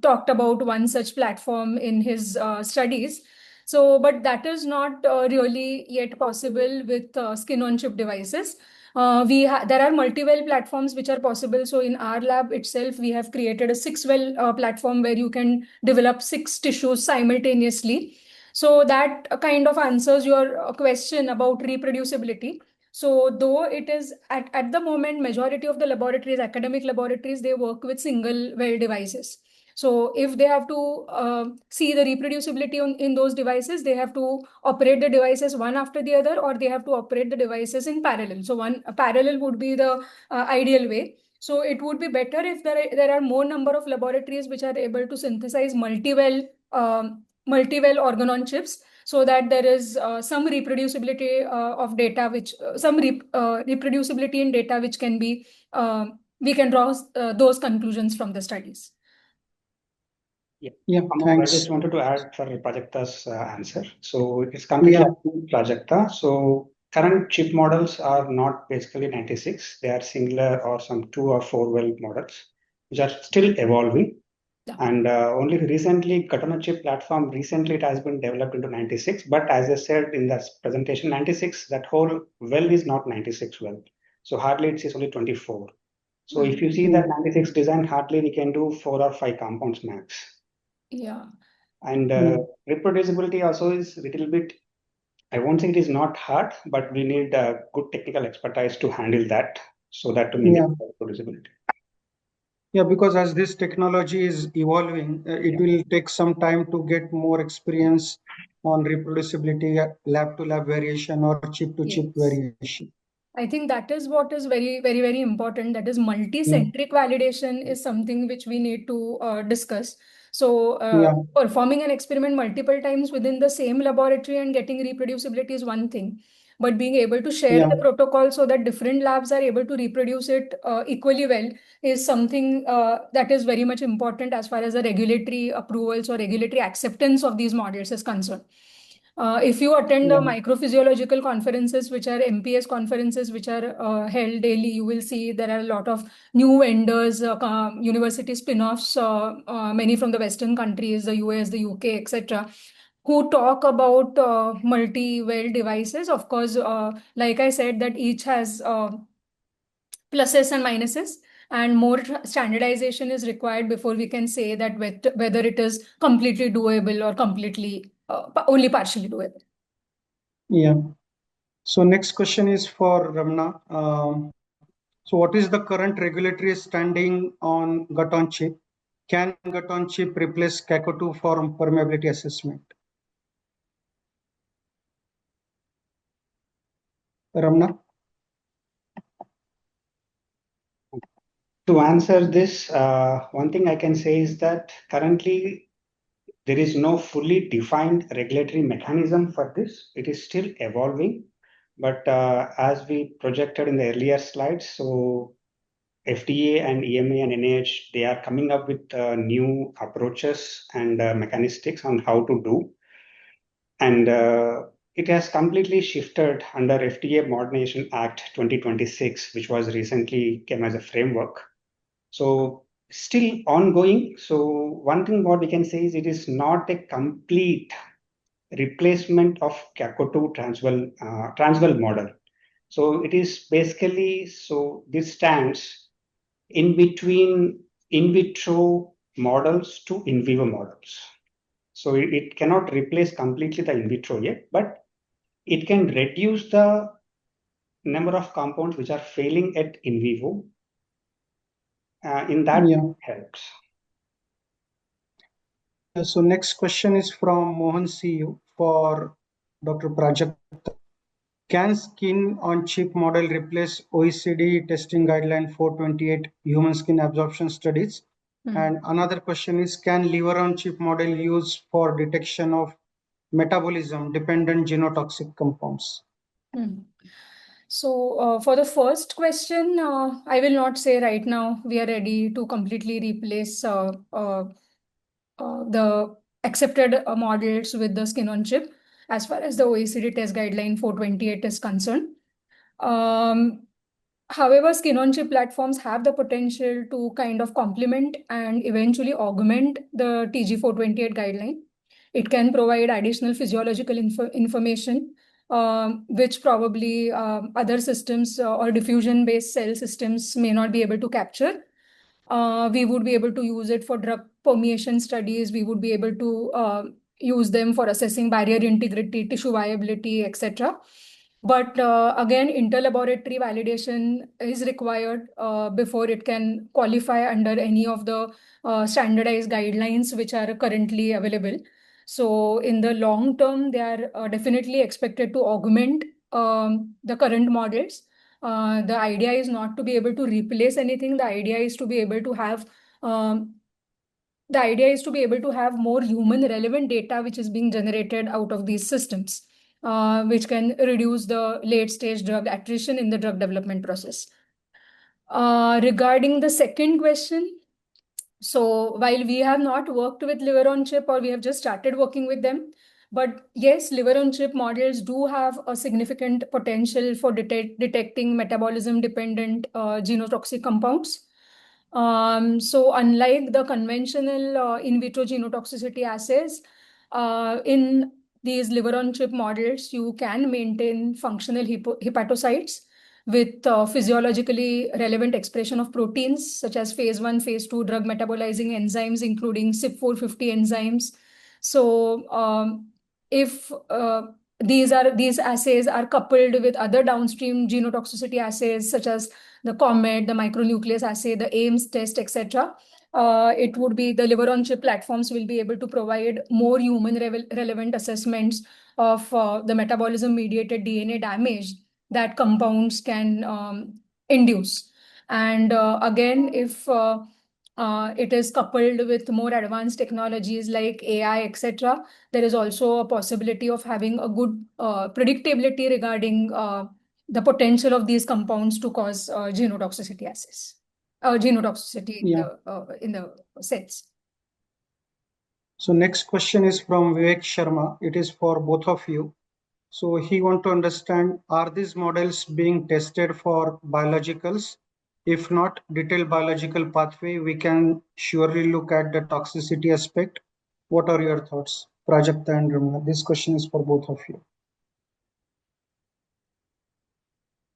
[SPEAKER 2] talked about one such platform in his studies. So, but that is not really yet possible with skin-on-chip devices. There are multi-well platforms which are possible. So in our lab itself, we have created a 6-well platform where you can develop 6 tissues simultaneously. So that kind of answers your question about reproducibility. So though it is at the moment, majority of the laboratories, academic laboratories, they work with single well devices. So if they have to see the reproducibility in those devices, they have to operate the devices one after the other, or they have to operate the devices in parallel. So parallel would be the ideal way. So it would be better if there are more number of laboratories which are able to synthesize multi-well organ on chips, so that there is some reproducibility of data, which reproducibility in data which can be we can draw those conclusions from the studies.
[SPEAKER 1] Yeah,
[SPEAKER 3] I
[SPEAKER 1] thanks.
[SPEAKER 3] just wanted to add for Prajakta's answer. So it's completely up to Prajakta. So current chip models are not basically 96. They are singular or some 2 or 4 well models, which are still evolving.
[SPEAKER 2] Yeah.
[SPEAKER 3] And only recently, Katana chip platform, recently it has been developed into 96. But as I said in this presentation, 96, that whole well is not 96 well. So hardly it is only 24. So if you see that 96 design, hardly we can do 4 or 5 compounds max.
[SPEAKER 2] Yeah.
[SPEAKER 3] And reproducibility also is a little bit, I won't say it is not hard, but we need good technical expertise to handle that so that to make reproducibility.
[SPEAKER 1] Yeah, because as this technology is evolving, it will take some time to get more experience on reproducibility, lab to lab variation or chip to chip variation.
[SPEAKER 2] I think that is what is very, very, very important. That is multi-centric validation is something which we need to discuss. So,
[SPEAKER 1] Yeah,
[SPEAKER 2] performing an experiment multiple times within the same laboratory and getting reproducibility is one thing. But being able to share
[SPEAKER 1] yeah,
[SPEAKER 2] the protocol so that different labs are able to reproduce it equally well is something that is very much important as far as the regulatory approvals or regulatory acceptance of these models is concerned. If you attend the
[SPEAKER 1] yeah,
[SPEAKER 2] microphysiological conferences, which are MPS conferences, which are held daily, you will see there are a lot of new vendors, university spin-offs, many from the Western countries, the US, the UK, etc., who talk about multi-well devices. Of course, like I said, that each has pluses and minuses, and more standardization is required before we can say that whether it is completely doable or completely only partially doable.
[SPEAKER 1] yeah. So next question is for Ramna. So what is the current regulatory standing on gut on chip? Can gut on chip replace CACO2 for permeability assessment? Ramna?
[SPEAKER 3] To answer this, one thing I can say is that currently there is no fully defined regulatory mechanism for this. It is still evolving. But as we projected in the earlier slides, so FDA and EMA and NIH, they are coming up with new approaches and mechanistics on how to do. And it has completely shifted under FDA Modernization Act 2026, which was recently came as a framework. So still ongoing. So one thing what we can say is it is not a complete replacement of CACO2 transwell model. So it is basically, so this stands in between in vitro models to in vivo models. So it cannot replace completely the in vitro yet, but it can reduce the number of compounds which are failing at in vivo. In that
[SPEAKER 1] Yeah.
[SPEAKER 3] helps.
[SPEAKER 1] So next question is from Mohan CU for Dr. Prajakta. Can skin on chip model replace OECD testing guideline 428 human skin absorption studies? And another question is, can liver on chip model use for detection of metabolism dependent genotoxic compounds?
[SPEAKER 2] So, for the first question, I will not say right now we are ready to completely replace the accepted models with the skin on chip as far as the OECD test guideline 428 is concerned. However, skin on chip platforms have the potential to kind of complement and eventually augment the TG428 guideline. It can provide additional physiological information, which probably other systems or diffusion-based cell systems may not be able to capture. We would be able to use it for drug permeation studies. We would be able to use them for assessing barrier integrity, tissue viability, etc. But again, interlaboratory validation is required before it can qualify under any of the standardized guidelines which are currently available. So in the long term, they are definitely expected to augment the current models. The idea is not to be able to replace anything. The idea is to be able to have more human relevant data which is being generated out of these systems, which can reduce the late stage drug attrition in the drug development process. Regarding the second question, so while we have not worked with liver on chip, or we have just started working with them, but yes, liver on chip models do have a significant potential for detecting metabolism dependent genotoxic compounds. So unlike the conventional in vitro genotoxicity assays, in these liver on chip models, you can maintain functional hepatocytes with physiologically relevant expression of proteins such as phase 1, phase 2 drug metabolizing enzymes, including CYP450 enzymes. So if these assays are coupled with other downstream genotoxicity assays such as the COMET, the micronucleus assay, the AIMS test, etc., it would be the liver on chip platforms will be able to provide more human relevant assessments of the metabolism mediated DNA damage that compounds can induce. And again, if it is coupled with more advanced technologies like AI, etc., there is also a possibility of having a good predictability regarding the potential of these compounds to cause genotoxicity
[SPEAKER 1] Yeah.
[SPEAKER 2] in the cells.
[SPEAKER 1] So next question is from Vivek Sharma. It is for both of you. So he want to understand, are these models being tested for biologicals? If not, detailed biological pathway, we can surely look at the toxicity aspect. What are your thoughts, Prajakta and Ramana? This question is for both of you.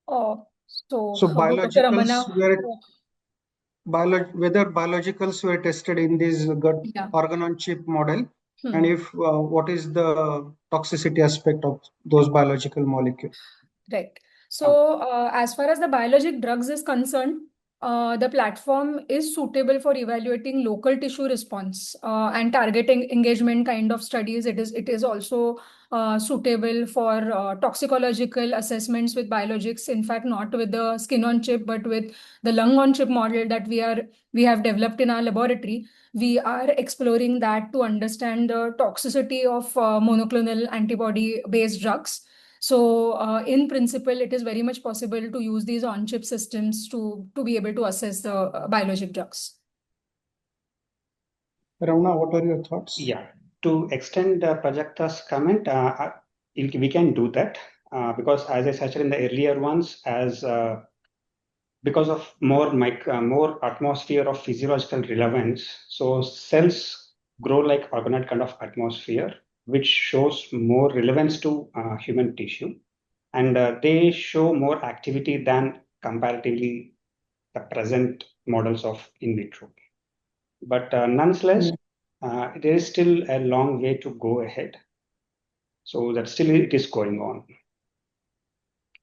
[SPEAKER 2] So
[SPEAKER 1] So
[SPEAKER 2] Dr. Ramana,
[SPEAKER 1] whether biologicals were tested in this gut
[SPEAKER 2] yeah.
[SPEAKER 1] organ on chip model,
[SPEAKER 2] Hmm.
[SPEAKER 1] and if what is the toxicity aspect of those biological molecules?
[SPEAKER 2] Right. So as far as the biologic drugs is concerned, the platform is suitable for evaluating local tissue response and targeting engagement kind of studies. It is also suitable for toxicological assessments with biologics. In fact, not with the skin on chip, but with the lung on chip model that we have developed in our laboratory. We are exploring that to understand the toxicity of monoclonal antibody based drugs. So in principle, it is very much possible to use these on-chip systems to be able to assess the biologic drugs.
[SPEAKER 1] Ramana, what are your thoughts?
[SPEAKER 3] Yeah, to extend Prajakta's comment, we can do that because as I said in the earlier ones, as because of more atmosphere of physiological relevance, so cells grow like organoid kind of atmosphere, which shows more relevance to human tissue, and they show more activity than comparatively the present models of in vitro. But nonetheless, there is still a long way to go ahead. So that still it is going on.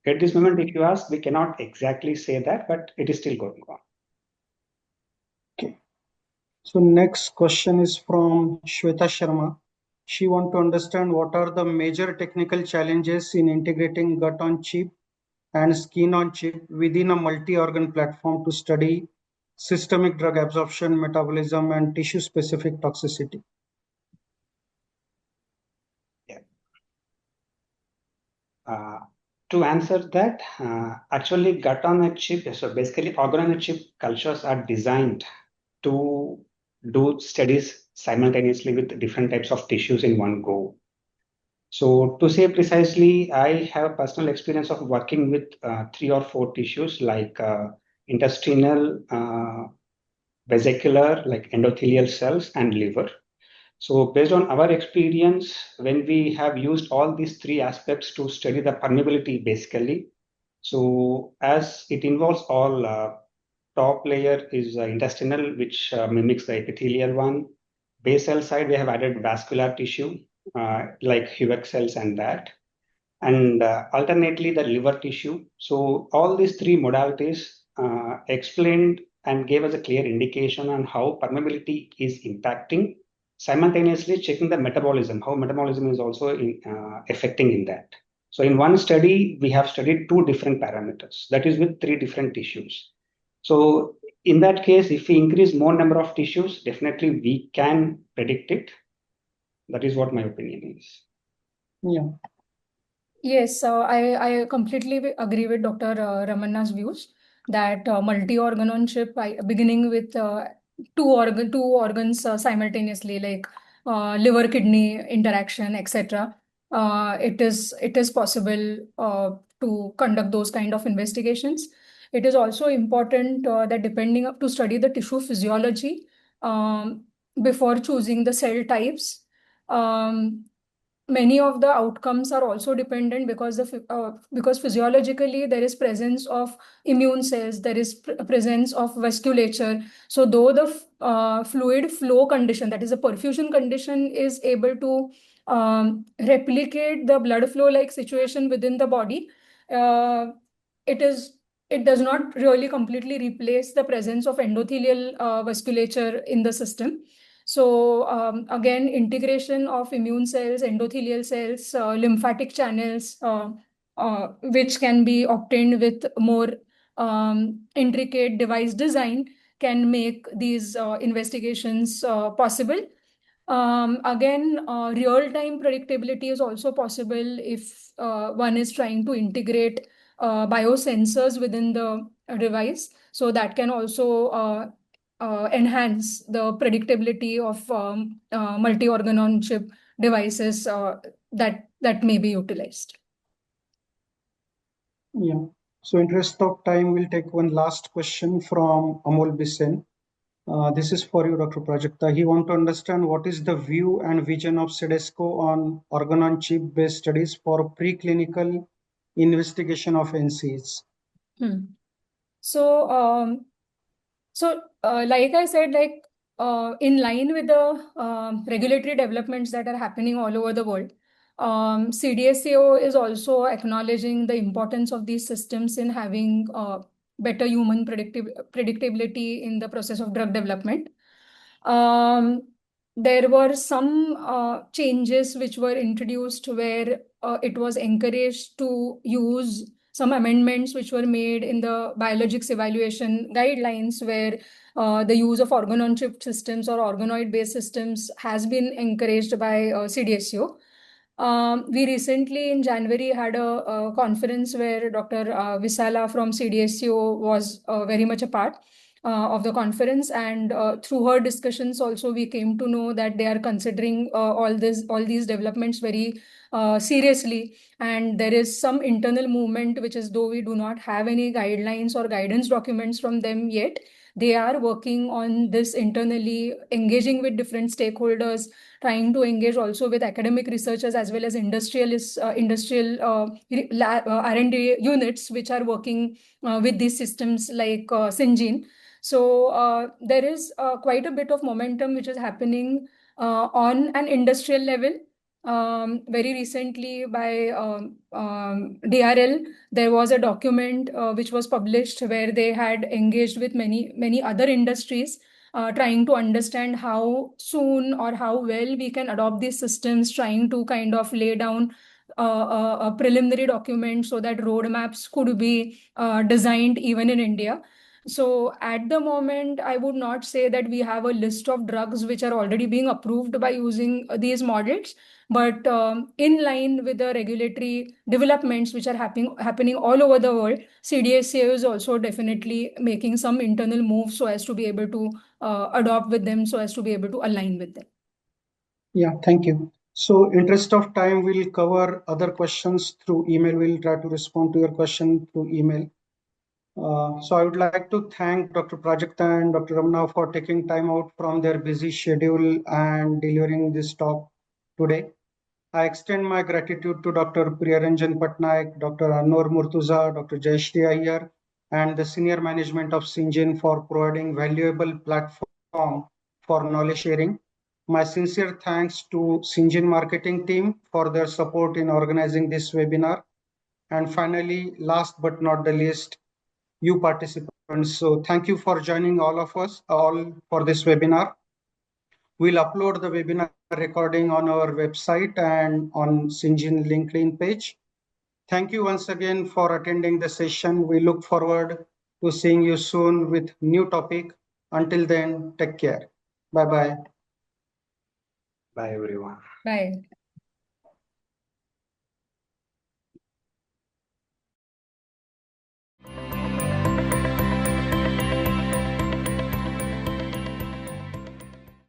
[SPEAKER 3] At this moment, if you ask, we cannot exactly say that, but it is still going on.
[SPEAKER 1] Okay. So next question is from Shweta Sharma. She want to understand what are the major technical challenges in integrating gut on chip and skin on chip within a multi-organ platform to study systemic drug absorption, metabolism, and tissue-specific toxicity.
[SPEAKER 3] Yeah. To answer that, actually gut on a chip, so basically organ on a chip cultures are designed to do studies simultaneously with different types of tissues in one go. So to say precisely, I have personal experience of working with 3 or 4 tissues like intestinal, vesicular, like endothelial cells, and liver. So based on our experience, when we have used all these 3 aspects to study the permeability basically, so as it involves all top layer is intestinal, which mimics the epithelial one. Basal side, we have added vascular tissue like Huvec cells and that. And alternately, the liver tissue. So all these 3 modalities explained and gave us a clear indication on how permeability is impacting, simultaneously checking the metabolism, how metabolism is also affecting in that. So in one study, we have studied 2 different parameters, that is with 3 different tissues. So in that case, if we increase more number of tissues, definitely we can predict it. That is what my opinion is.
[SPEAKER 1] Yeah.
[SPEAKER 2] Yes, I completely agree with Dr. Ramanna's views that multi-organ on chip, beginning with two organs simultaneously, like liver kidney interaction, etc. It is possible to conduct those kind of investigations. It is also important that to study the tissue physiology before choosing the cell types. Many of the outcomes are also dependent because physiologically there is presence of immune cells, there is presence of vasculature. So though the fluid flow condition, that is a perfusion condition, is able to replicate the blood flow like situation within the body, uh, it does not really completely replace the presence of endothelial vasculature in the system. So again, integration of immune cells, endothelial cells, lymphatic channels, which can be obtained with more intricate device design, can make these investigations possible. Again, real-time predictability is also possible if one is trying to integrate biosensors within the device. So that can also enhance the predictability of multi-organ on chip devices that may be utilized.
[SPEAKER 1] Yeah. So, interest of time, we'll take one last question from Amol Bisen. This is for you, Dr. Prajakta. He wants to understand what is the view and vision of CDSCO on organ-on-chip-based studies for preclinical investigation of NCs.
[SPEAKER 2] So, like I said, in line with the regulatory developments that are happening all over the world, CDSCO is also acknowledging the importance of these systems in having better human predictability in the process of drug development. There were some changes which were introduced where it was encouraged to use some amendments which were made in the biologics evaluation guidelines, where the use of organ-on-chip systems or organoid-based systems has been encouraged by CDSCO. We recently in January had a conference where Dr. Visala from CDSCO was very much a part of the conference, and through her discussions also we came to know that they are considering all these developments very seriously, and there is some internal movement which is, though we do not have any guidelines or guidance documents from them yet, they are working on this internally, engaging with different stakeholders, trying to engage also with academic researchers as well as industrial R&D units which are working with these systems like Syngene. So there is quite a bit of momentum which is happening on an industrial level. Very recently by DRL, there was a document which was published where they had engaged with many other industries, trying to understand how soon or how well we can adopt these systems, trying to kind of lay down a preliminary document so that roadmaps could be designed even in India. So at the moment, I would not say that we have a list of drugs which are already being approved by using these models, but in line with the regulatory developments which are happening all over the world, CDSCO is also definitely making some internal moves so as to be able to adopt with them, so as to be able to align with them.
[SPEAKER 1] Yeah, thank you. So, interest of time, we'll cover other questions through email. We'll try to respond to your question through email. So I would like to thank Dr. Prajakta and Dr. Ramana for taking time out from their busy schedule and delivering this talk today. I extend my gratitude to Dr. Priyaranjan Patnaik, Dr. Anwar Murtuza, Dr. Jayashri Iyer, and the senior management of Syngene for providing valuable platform for knowledge sharing. My sincere thanks to Syngene marketing team for their support in organizing this webinar. And finally, last but not the least, you participants. So thank you for joining all of us all for this webinar. We'll upload the webinar recording on our website and on Syngene LinkedIn page. Thank you once again for attending the session. We look forward to seeing you soon with new topic. Until then, take care. Bye-bye.
[SPEAKER 3] Bye, everyone.
[SPEAKER 2] Bye.